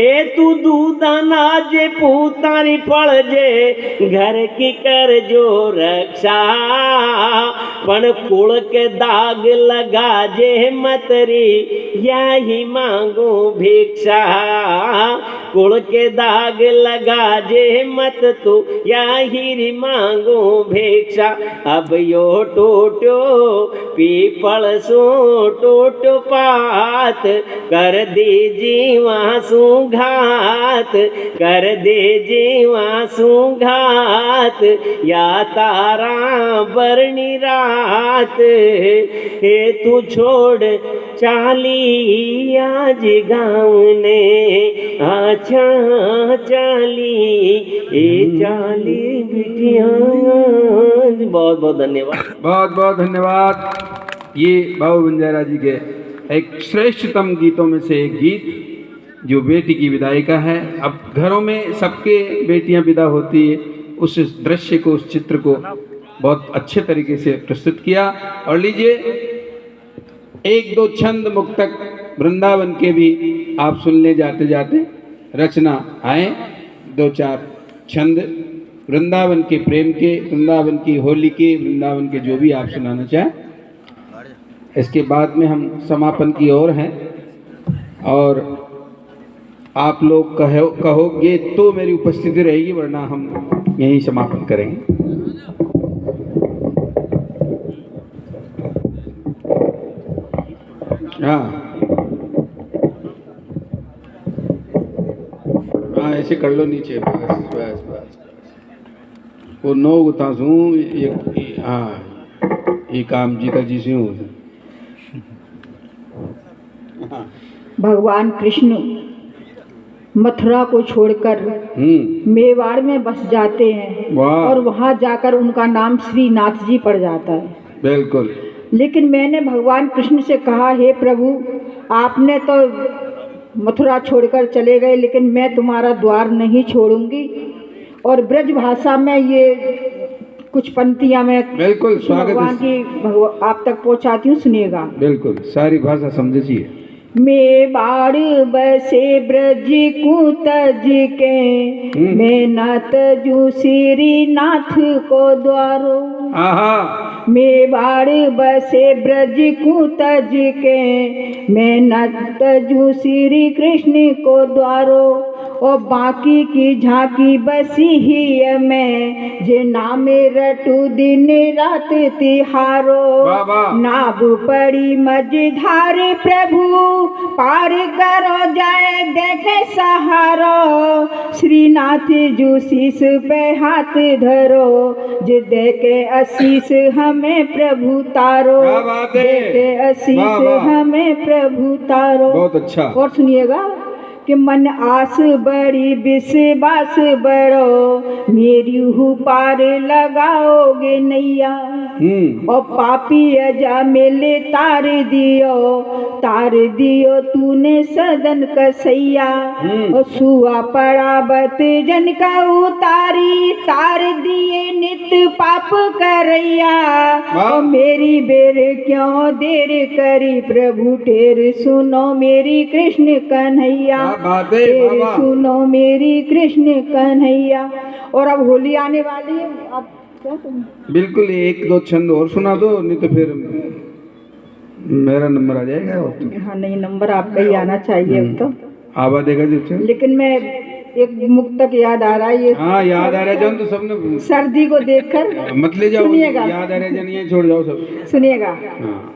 ए तू दूध अनाज पूतारी फल जे, घर की कर जो रक्षा, पण कुल के दाग लगा जे मतरी, यही मांगो भिक्षा, कुल के दाग लगा जे मत तू यही मांगो भिक्षा, अब यो टूटो पीपल सो टूटो पात, कर दे जीवा सुघात, कर दे जीवा सुघात, या तारा बरनी रात, हे तू छोड़ चाली आज गाँव ने, अच्छा चाली ए चाली बिटिया। बहुत बहुत धन्यवाद। बहुत बहुत धन्यवाद। ये बाबू बंजारा जी के एक श्रेष्ठतम गीतों में से एक गीत जो बेटी की विदाई का है। अब घरों में सबके बेटियां विदा होती है, उस दृश्य को, उस चित्र को बहुत अच्छे तरीके से प्रस्तुत किया। और लीजिए एक दो छंद मुक्तक वृंदावन के भी आप सुन ले जाते जाते, रचना आए दो चार छंद वृंदावन के प्रेम के, वृंदावन की होली के, वृंदावन के जो भी आप सुनाना चाहें। इसके बाद में हम समापन की ओर हैं और आप लोग कहोगे तो मेरी उपस्थिति रहेगी, वरना हम यहीं समापन करेंगे। हाँ हाँ, ऐसे कर लो नीचे, बस बस बस। वो नो उता हाँ ये काम जीता जी से हूँ। भगवान कृष्ण मथुरा को छोड़कर मेवाड़ में बस जाते हैं और वहाँ जाकर उनका नाम श्रीनाथ जी पड़ जाता है। बिल्कुल। लेकिन मैंने भगवान कृष्ण से कहा, हे प्रभु, आपने तो मथुरा छोड़कर चले गए, लेकिन मैं तुम्हारा द्वार नहीं छोड़ूंगी। और ब्रज भाषा में ये कुछ पंक्तियां मैं बिल्कुल स्वागत भगवान है। की आप तक पहुंचाती हूँ, सुनिएगा। बिल्कुल सारी भाषा समझिए। मेवाड़ बसे ब्रज को तज के, मैं न तजू श्री नाथ को द्वारो। आहा, मेवाड़ बसे ब्रज को तज के, मैं न तजू श्री कृष्ण को द्वारो। और बाकी की झांकी बसी ही मैं, जे नामे रटू दिन रात तिहारो। वाह वाह। नाभ पड़ी मझधार प्रभु, पार करो जाए देखे सहारो। श्रीनाथ जू शीस पे हाथ धरो, जे देखे आशीष हमें प्रभु तारो। क्या बात है। देखे आशीष वाह वाह। हमें प्रभु तारो। बहुत अच्छा। और सुनिएगा कि मन आस बड़ी विश्वास बड़ो, मेरी हु पार लगाओगे नैया। और पापी अजा मेले तार दियो तूने सदन कसैया। और सुआ पड़ा बत जन का उतारी, तार दिए नित पाप करैया। और मेरी बेर क्यों देर करी, प्रभु टेर सुनो मेरी कृष्ण कन्हैया। टेर सुनो मेरी कृष्ण कन्हैया। और अब होली आने वाली है, आप क्या करें? बिल्कुल, एक दो छंद और सुना दो, नहीं तो फिर मेरा नंबर आ जाएगा। और तो हाँ नहीं, नंबर आपका ही आना चाहिए अब तो। आवा देगा जो। लेकिन मैं एक मुक्तक याद आ रहा है ये। हाँ याद आ रहा है जान, तो सबने सर्दी को देखकर मत ले जाओ। सुनिएगा। याद आ रहा है जान, ये छोड़ जाओ सब। सुनिएगा। हाँ।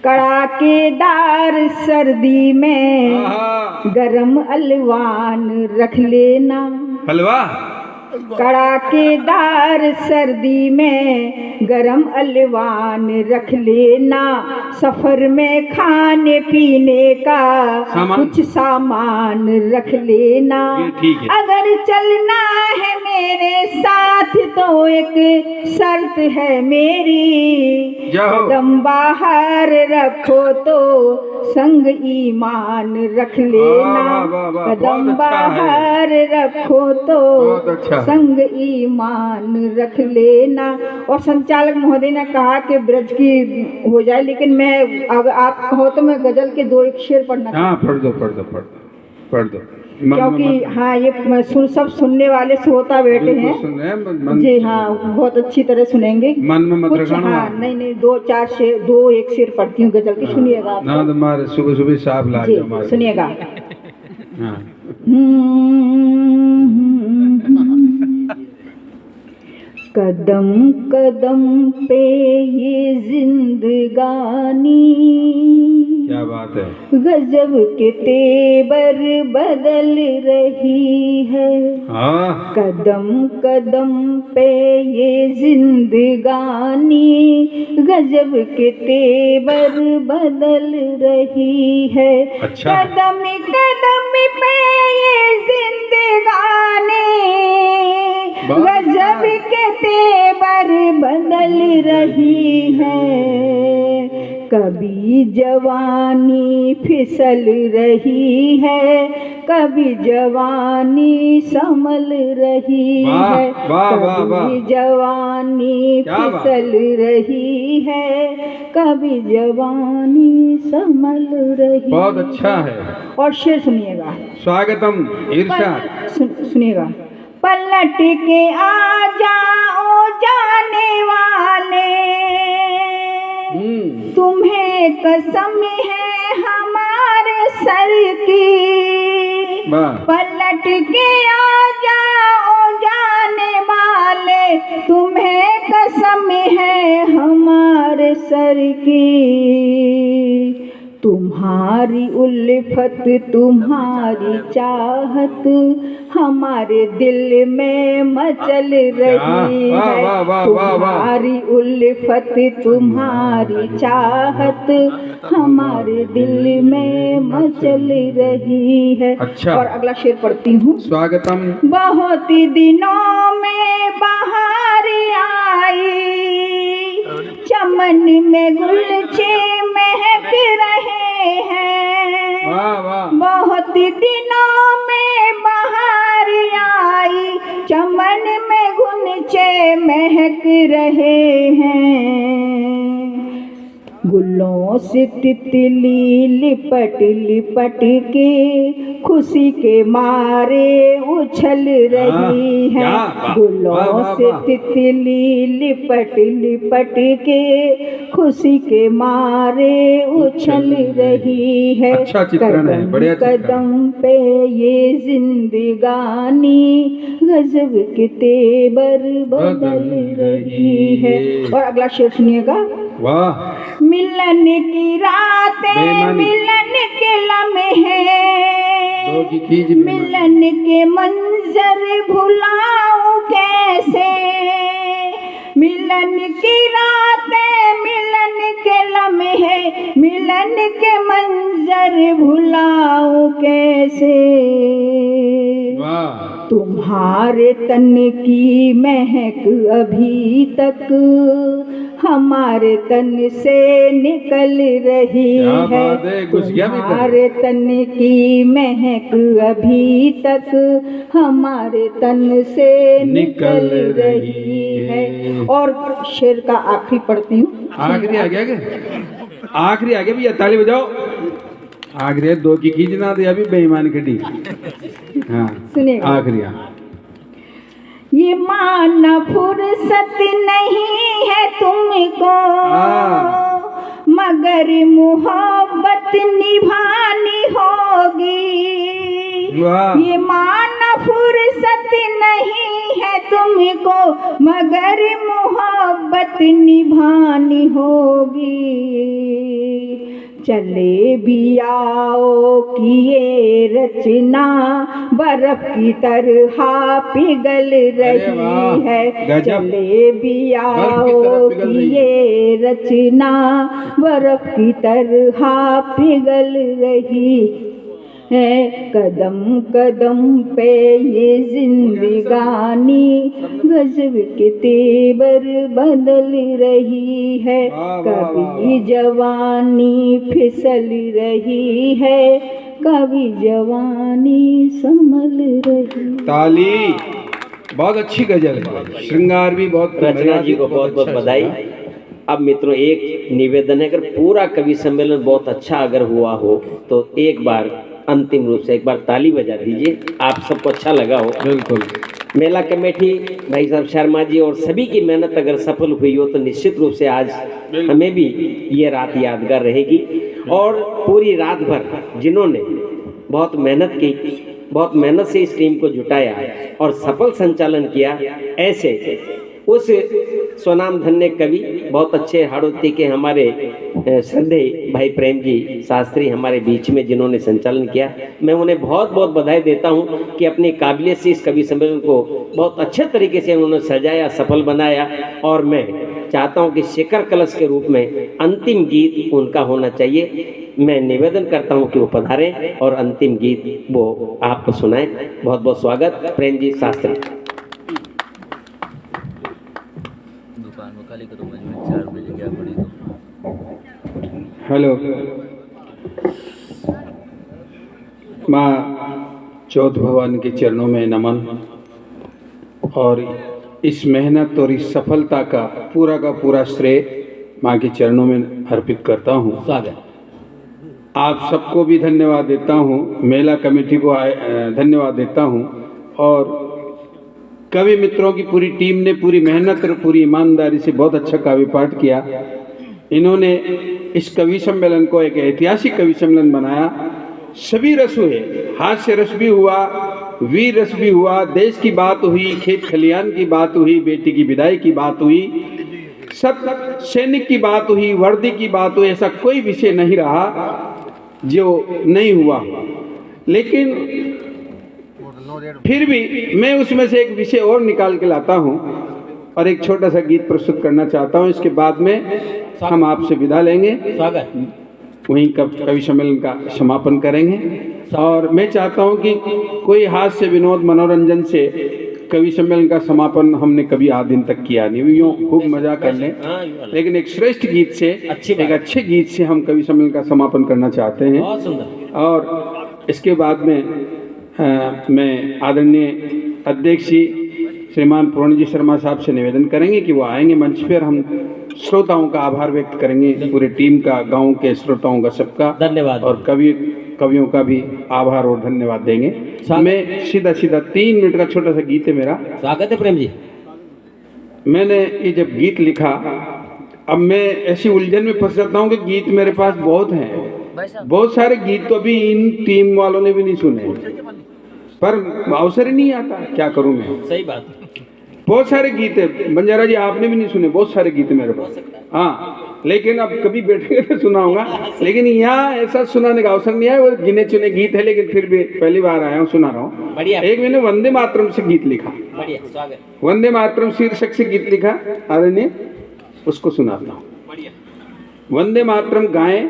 कड़ाकेदार सर्दी में आहा, गरम अलवान रख लेना। हलवा। कड़ाकेदार सर्दी में गरम अलवान रख लेना। सफर में खाने पीने का सामान? कुछ सामान रख लेना। ये ठीक है। अगर चलना है मेरे साथ तो एक शर्त है मेरी, जाओ। कदम बाहर रखो तो संग ईमान रख लेना। वाह, वाह, वाह, कदम बहुत अच्छा है। बाहर रखो तो बहुत अच्छा। संग ईमान रख लेना। और संचालक महोदय ने कहा कि ब्रज की हो जाए, लेकिन मैं अगर आप कहो तो मैं गजल के दो एक शेर पढ़ना हाँ पढ़ दो पढ़ दो पढ़ दो पढ़ दो। मन में क्योंकि मत- हाँ ये सब सुनने वाले श्रोता बैठे बिल्कुल हैं। सुन रहे हैं, मन जी हाँ, बहुत अच्छी तरह सुनेंगे। मन में मत कुछ रखाना। हाँ नहीं दो चार शेर, दो एक शेर पढ़ती हूँ गजल की, सुनिएगा आप। ना तुम्हारे सुबह सुबह साफ ला जी जाओ हमारे। सुनिएगा। हाँ। कदम कदम पे ये जिंदगानी, क्या बात है। गजब के तेवर बदल रही है। हाँ कदम कदम पे ये जिंदगानी, गजब के तेवर बदल रही है। अच्छा। कदम कदम पे ये जिंदगानी, गजब के तेवर बदल रही है। कभी जवानी फिसल रही है, कभी जवानी संभल रही वाह, है। वाह, वाह, वाह। कभी जवानी क्या बात। फिसल रही है, कभी जवानी संभल रही। बहुत अच्छा है। और शेर सुनिएगा। स्वागतम इरशाद। सुनिएगा। पलट के आ जाओ जाने वाले, तुम्हें कसम है हमारे सर की। वाह। पलट के आ जाओ जाने वाले, तुम्हें कसम है हमारे सर की। तुम्हारी उल्फत तुम्हारी चाहत हमारे दिल में मचल रही वाह, है। वाह, वाह, वाह, वाह। तुम्हारी उल्फत तुम्हारी चाहत हमारे दिल में मचल रही है। अच्छा। और अगला शेर पढ़ती हूँ। स्वागतम। बहुत दिनों में बाहर आई, चमन में गुलचे महक रहे हैं। वाह वाह। बहुत दिनों में बाहर आई, चमन में गुल गुलचे महक रहे हैं, गुलों से तितली लिपट लिपट के खुशी के मारे उछल रही है। क्या बात, गुलों वाह, वाह, से वाह। तितली लिपट लिपट के खुशी के मारे उछल रही है। अच्छा चित्रण है, कदम बढ़िया चित्रण। कदम पे ये जिंदगानी गजब के तेवर बदल रही है। और अगला शेर सुनिएगा। वाह, मिलन की रातें, बेईमानी। मिलन के लम्हे, दो की खींच बेईमानी। मिलन के मंजर भुलाऊं कैसे, मिलन की रातें, मिलन के लम्हे, मिलन के मंजर भुलाऊं कैसे। वाह, तुम्हारे तन की महक अभी तक हमारे तन से निकल रही क्या है। बात है, घुस गया भीतर। तुम्हारे तन की महक अभी तक हमारे तन से निकल रही है। और शेर का आखिरी पढ़ती हूँ। आखिरी आ गया क्या? आखिरी आ गया भैया, ताली बजाओ। आखिरी दो की खींचना दे अभी बेईमान खड़ी। हाँ, सुनिएगा। आखिरी ये माना फुर्सत नहीं है तुमको, मगर मोहब्बत निभानी होगी। वाह। ये माना फुर्सत नहीं है तुमको, मगर मोहब्बत निभानी होगी। चले भी आओ कि ये रचना बर्फ की तरह पिघल रही वाह, है। गजब। चले भी बर्फ की तरह आओ पिघल कि रही है। ये रचना बर्फ की तरह पिघल रही है। कदम कदम पे ये जिंदगानी गजब के तेवर बदल रही है। वाह, वाह, कभी जवानी फिसल रही है, कभी जवानी संभल रही। ताली। बहुत अच्छी गजल है, श्रृंगार भी बहुत। रचना जी को बहुत बहुत अच्छा बधाई। अब मित्रों एक निवेदन है, अगर पूरा कवि सम्मेलन बहुत अच्छा अगर हुआ हो तो एक बार अंतिम रूप से एक बार ताली बजा दीजिए, आप सबको अच्छा लगा हो। बिल्कुल। मेला कमेटी भाई साहब शर्मा जी और सभी की मेहनत अगर सफल हुई हो तो निश्चित रूप से आज हमें भी ये रात यादगार रहेगी। और पूरी रात भर जिन्होंने बहुत मेहनत की, बहुत मेहनत से इस टीम को जुटाया और सफल संचालन किया, ऐसे उस स्वनाम धन्य कवि बहुत अच्छे हाड़ौती के हमारे श्रद्धेय भाई प्रेम जी शास्त्री हमारे बीच में जिन्होंने संचालन किया, मैं उन्हें बहुत बहुत बधाई देता हूं कि अपनी काबिलियत से इस कवि सम्मेलन को बहुत अच्छे तरीके से उन्होंने सजाया, सफल बनाया। और मैं चाहता हूं कि शिखर कलश के रूप में अंतिम गीत उनका होना चाहिए। मैं निवेदन करता हूं कि वो पधारें और अंतिम गीत वो आपको सुनाएं। बहुत बहुत स्वागत प्रेम जी शास्त्री। दुकान में खाली करूँगा जो 4 बजे क्या पड़ी तो। हेलो। माँ चौथ भगवान के चरणों में नमन। और इस मेहनत और इस सफलता का पूरा श्रेय माँ के चरणों में अर्पित करता हूँ। स्वागत। आप सबको भी धन्यवाद देता हूँ, मेला कमेटी को धन्यवाद देता हूँ, और कवि मित्रों की पूरी टीम ने पूरी मेहनत और पूरी ईमानदारी से बहुत अच्छा काव्य पाठ किया। इन्होंने इस कवि सम्मेलन को एक ऐतिहासिक कवि सम्मेलन बनाया। सभी रस हुए, हास्य रस भी हुआ, वीर रस भी हुआ, देश की बात हुई, खेत खलियान की बात हुई, बेटी की विदाई की बात हुई, सब सैनिक की बात हुई, वर्दी की बात हुई। ऐसा कोई विषय नहीं रहा जो नहीं हुआ। लेकिन फिर भी मैं उसमें से एक विषय और निकाल के लाता हूँ और एक छोटा सा गीत प्रस्तुत करना चाहता हूँ। इसके बाद में हम आपसे विदा लेंगे, स्वागत। वहीं कवि सम्मेलन का समापन करेंगे। और मैं चाहता हूँ कि कोई हास्य विनोद मनोरंजन से कवि सम्मेलन का समापन हमने कभी आज दिन तक किया नहीं, यूँ खूब मजा कर लें, लेकिन एक श्रेष्ठ गीत से, एक अच्छे गीत से हम कवि सम्मेलन का समापन करना चाहते हैं। बहुत सुंदर। और इसके बाद में मैं आदरणीय अध्यक्ष जी श्रीमान पूर्णजी शर्मा साहब से निवेदन करेंगे कि वो आएंगे मंच पर। हम श्रोताओं का आभार व्यक्त करेंगे, पूरी टीम का, गांव के श्रोताओं का, सबका धन्यवाद। और कवियों का भी आभार और धन्यवाद देंगे। मैं सीधा 3 मिनट का छोटा सा गीत है मेरा। स्वागत है प्रेम जी। मैंने ये जब गीत लिखा, अब मैं ऐसी उलझन में फंस जाता हूँ कि गीत मेरे पास बहुत हैं, बहुत सारे गीत तो अभी इन टीम वालों ने भी नहीं सुने, पर अवसर ही नहीं आता, क्या करूँ मैं। सही बात। बहुत सारे गीत है, बंजारा जी आपने भी नहीं सुने, बहुत सारे गीत है मेरे पास। हाँ, लेकिन अब कभी बैठेंगे तो सुनाऊंगा, लेकिन यहाँ ऐसा सुनाने का अवसर नहीं आया। वो गिने चुने गीत है, लेकिन फिर भी पहली बार आया हूँ, सुना रहा हूँ। बढ़िया। एक मैंने वंदे मातरम से गीत लिखा, बढ़िया, स्वागत। वंदे मातरम शीर्षक से गीत लिखा, अरे ने उसको सुनाता हूँ। बढ़िया। वंदे मातरम गाएं।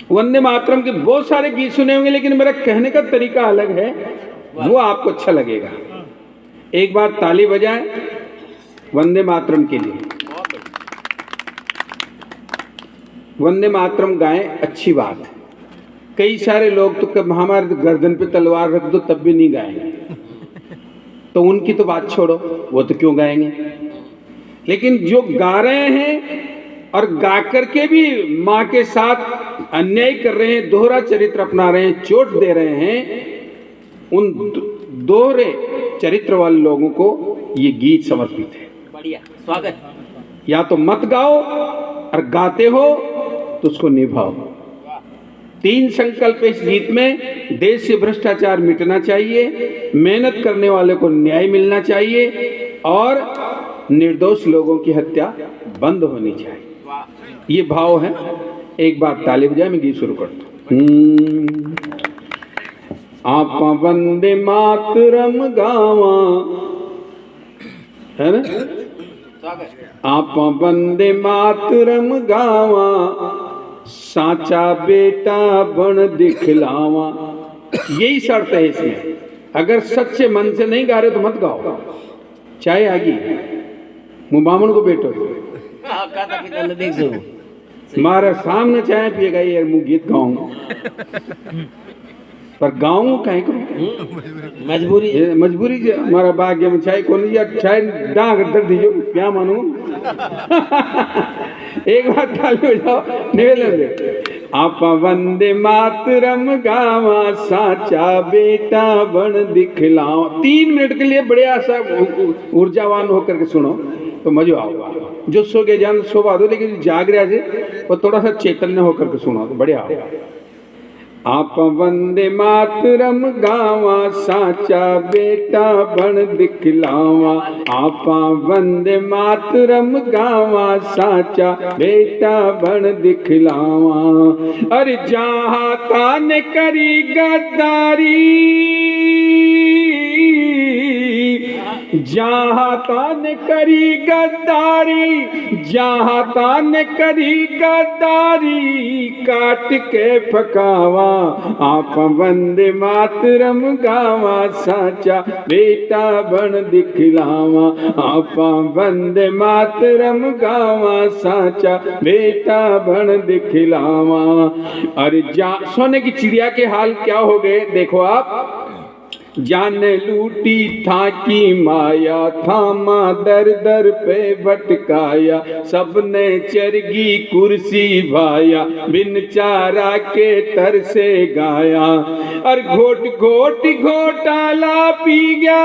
वंदे मातरम के बहुत सारे गीत सुने होंगे, लेकिन मेरा कहने का तरीका अलग है, वो आपको अच्छा लगेगा। एक बार ताली बजाएं वंदे मातरम के लिए। वंदे मातरम गाएं, अच्छी बात है। कई सारे लोग तो कब हमारे गर्दन पे तलवार रख दो तब भी नहीं गाएंगे, तो उनकी तो बात छोड़ो, वो तो क्यों गाएंगे। लेकिन जो गा रहे हैं और गा करके भी माँ के साथ अन्याय कर रहे हैं, दोहरा चरित्र अपना रहे हैं, चोट दे रहे हैं, उन दोहरे चरित्र वाले लोगों को ये गीत समर्पित है। बढ़िया, स्वागत। या तो मत गाओ, और गाते हो तो उसको निभाओ। 3 संकल्प इस गीत में। देश से भ्रष्टाचार मिटना चाहिए, मेहनत करने वाले को न्याय मिलना चाहिए, और निर्दोष लोगों की हत्या बंद होनी चाहिए। ये भाव है। एक बार ताली बजाए, मैं गीत शुरू करता हूँ। आप वंदे मातरम गावा, है ना? आप वंदे मातरम गावा, साचा बेटा बन दिखलावा। यही शर्त है इसमें। अगर सच्चे मन से नहीं गा रहे तो मत गाओ, चाहे आगे मुँह बामन को बैठो, मारा सामने चाय पिएगा, यार मुँह गीत गाऊंगा, पर गाँव कहीं को मजबूरी जे हमारा भाग्य में चाय कौन या चाय डांग दर्द दीजिए, क्या मानू। एक बार ताली बजाओ, निवेदन दे। आप वंदे मातरम गावा, साचा बेटा बन दिखलावा। 3 मिनट के लिए बड़े आशा ऊर्जावान होकर के सुनो तो मजा आओगा। जो सो गए जान सोवा दो, लेकिन जाग रहा है वो थोड़ा सा चैतन्य होकर के सुनो तो बढ़िया होगा। आप वंदे मातरम गावा, साचा बेटा बन दिखलावा। आप वंदे मातरम गावा, साचा बेटा बन दिखलावा। अरे जहाँ तान करी गद्दारी, जहाँ तान करी गद्दारी, जहाँ तान करी गद्दारी, काट के फकावा। आप वंदे मातरम गावा, साचा बेटा बन दिखलावा। आप वंदे मातरम गावा, साचा बेटा बन दिखलावा। अरे सोने की चिड़िया के हाल क्या हो गए देखो आप। जाने लूटी था की माया, थामा दर दर पे भटकाया। सबने चरगी कुर्सी भाया, बिन चारा के तर से गाया। और घोट घोट घोटाला पी गया,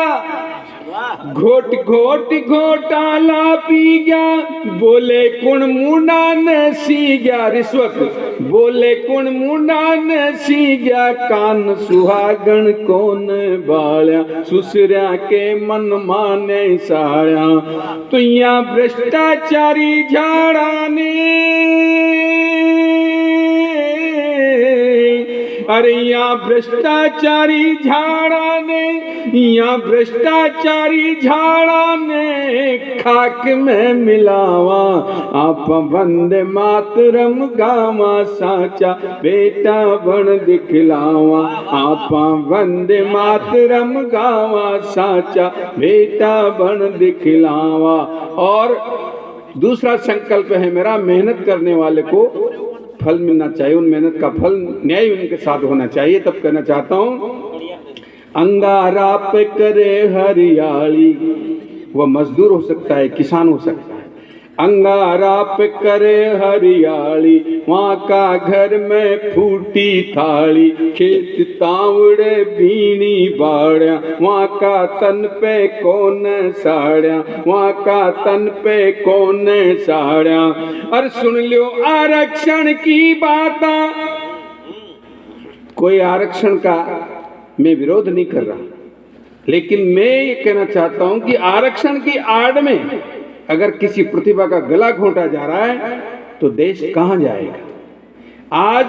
घोट घोट घोटाला पी गया। बोले कुण मुंडा ने सी गया रिश्वत, बोले कुण मुंडा ने सी गया। कान सुहागण कौन बाल्या, सुसरा के मन माने साया। तो यहाँ भ्रष्टाचारी झाड़ा ने, अरे यहाँ भ्रष्टाचारी झाड़ा ने, यहाँ भ्रष्टाचारी झाड़ा ने खाक में मिलावा। आप वंदे मातरम गावा, साचा बेटा बन दिखलावा। आप वंदे मातरम गावा, साचा बेटा बन दिखलावा। और दूसरा संकल्प है मेरा, मेहनत करने वाले को फल मिलना चाहिए, उन मेहनत का फल न्याय उनके साथ होना चाहिए। तब कहना चाहता हूँ, अंगारा पे करे हरियाली, वह मजदूर हो सकता है, किसान हो सकता है। अंगारा पे करे हरियाली, वहाँ का घर में फूटी थाली, खेत तावड़े बीनी बाड़िया, वहाँ का तन पे कौन साड़िया, वहाँ का तन पे कौन साड़िया। और सुन लो आरक्षण की बात, कोई आरक्षण का मैं विरोध नहीं कर रहा, लेकिन मैं ये कहना चाहता हूं कि आरक्षण की आड़ में अगर किसी प्रतिभा का गला घोंटा जा रहा है तो देश कहां जाएगा। आज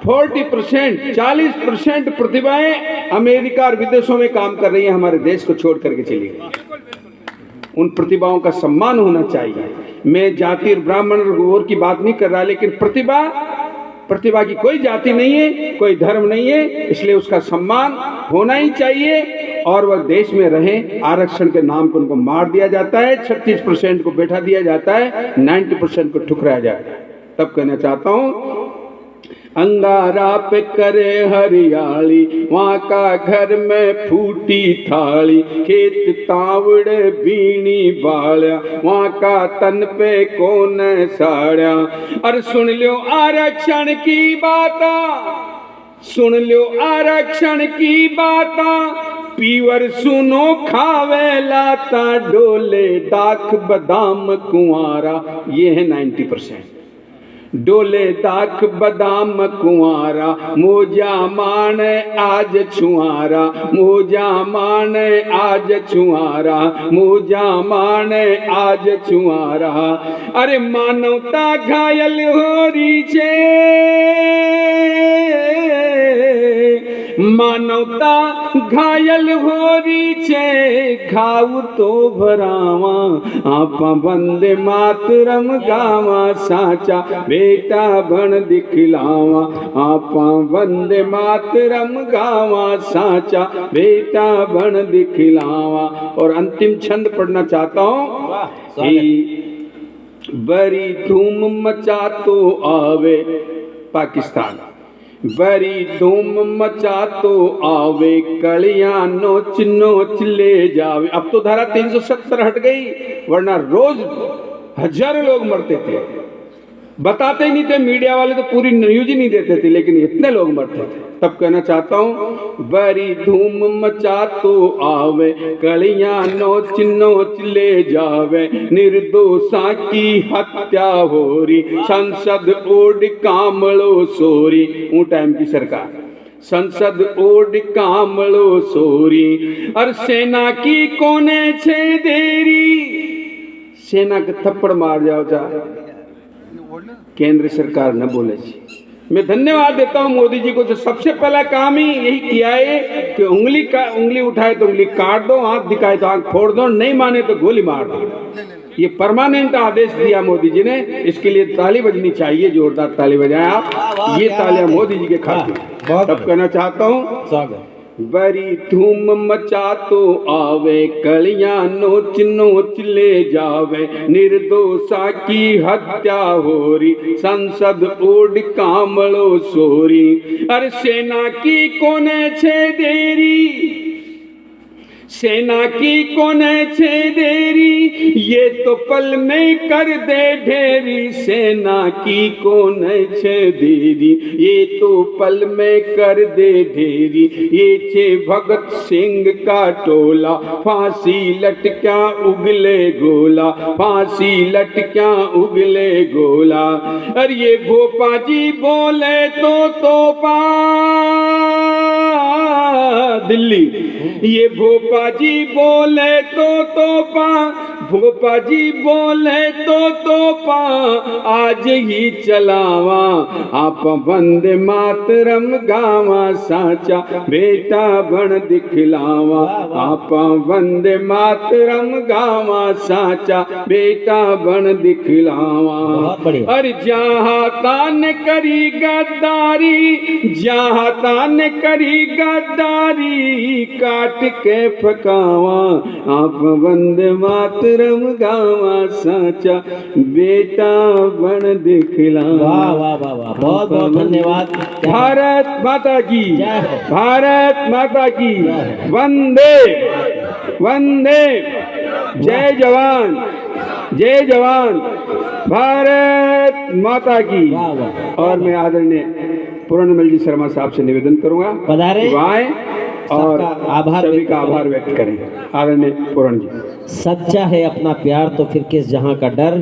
40%, 40% प्रतिभाएं अमेरिका और विदेशों में काम कर रही हैं, हमारे देश को छोड़ करके चली गई। उन प्रतिभाओं का सम्मान होना चाहिए। मैं जाति और ब्राह्मण और की बात नहीं कर रहा, लेकिन प्रतिभा की कोई जाति नहीं है, कोई धर्म नहीं है, इसलिए उसका सम्मान होना ही चाहिए और वह देश में रहे। आरक्षण के नाम पर उनको मार दिया जाता है, 36% को बैठा दिया जाता है, 90% को ठुकराया जाता है। तब कहना चाहता हूं, अंगारा पे करे हरियाली, वहाँ का घर में फूटी थाली, खेत तावड़े बीनी बाड़िया, वहाँ का तन पे कौन साड़िया। और सुन लो आरक्षण की बात, सुन लो आरक्षण की बात, पीवर सुनो खावे लाता, डोले दाख बादाम कुंवारा, ये है 90%। डोले दाख बादाम कुंवारा, मोजा मान आज छुआरा, मोजा मान आज छुआरा, मोजा मान आज छुआरा। अरे मानवता घायल हो रही छे, मानवता घायल हो रही छे, घाव तो भरावा, आपा वंदे मातरम गावा, साचा बेटा बन दिखलावा, आपा वंदे मातरम गावा, साचा बेटा बन दिखलावा। और अंतिम छंद पढ़ना चाहता हूँ। बड़ी धूम मचा तो आवे पाकिस्तान, बड़ी धूम मचा तो आवे, कलियां नोच नोच ले जावे। अब तो धारा 370 हट गई, वरना रोज हजारों लोग मरते थे, बताते ही नहीं थे मीडिया वाले, तो पूरी न्यूज ही नहीं देते थे, लेकिन इतने लोग मरते थे। तब कहना चाहता हूँ, बड़ी धूम मचा तो आवे, कलियां नोच नोच ले जावे, निर्दोषा की हत्या हो रही, संसद ओढ़ कामलो सोरी। ऊ टाइम की सरकार, संसद ओढ़ कामलो सोरी। और सेना की कोने छे देरी, सेना के थप्पड़ मार जाओ जा, केंद्र सरकार न बोले जी। मैं धन्यवाद देता हूं मोदी जी को, जो सबसे पहला काम ही यही किया है कि उंगली उठाए तो उंगली काट दो, आंख दिखाए तो आंख फोड़ दो, नहीं माने तो गोली मार दो। ये परमानेंट आदेश दिया मोदी जी ने, इसके लिए ताली बजनी चाहिए, जोरदार ताली बजाएं आप। ये तालियां मोदी जी के खातिर। तब कहना चाहता हूँ, बड़ी धूम मचा तो आवे, कलियां नोच नोच ले जावे, निर्दोषा की हत्या हो रही, संसद ओढ़ कामलो सोरी। अरे सेना की कोने छे देरी, सेना की कोने छे देरी, ये तो पल में कर दे ढेरी, सेना की कोने छे देरी, ये तो पल में कर दे ढेरी। ये छे भगत सिंह का टोला, फांसी लटक्या उगले गोला, फांसी लटक्या उगले गोला। अरे ये भोपा जी बोले तो तोपा दिल्ली, ये भोपा जी बोले तो तोपा, भोपा जी बोले तो तोपा, आज ही चलावा, आप वंदे मातरम गावा, साचा बेटा बन दिखलावा, आप वंदे मातरम गावा, साचा बेटा बन दिखलावा। अरे जहाँ तान करी गद्दारी, जहाँ तान करी गद्दारी, काट के फकावा, आप वंदे मातरम धर्म गावा साचा बेटा बन दिखला। वाह वाह वाह वाह, बहुत बहुत धन्यवाद। भारत माता की जय हो। भारत माता की वंदे वंदे। जय जवान जय जवान, भारत माता की। वाह वाह। और मैं आदरणीय पूर्णमल जी शर्मा साहब से निवेदन करूंगा पधारे। दुआएं और सबका आभार सभी व्यक्त का आभार व्यक्त करें। आदरणीय पूर्ण जी। सच्चा है अपना प्यार तो फिर किस जहां का डर।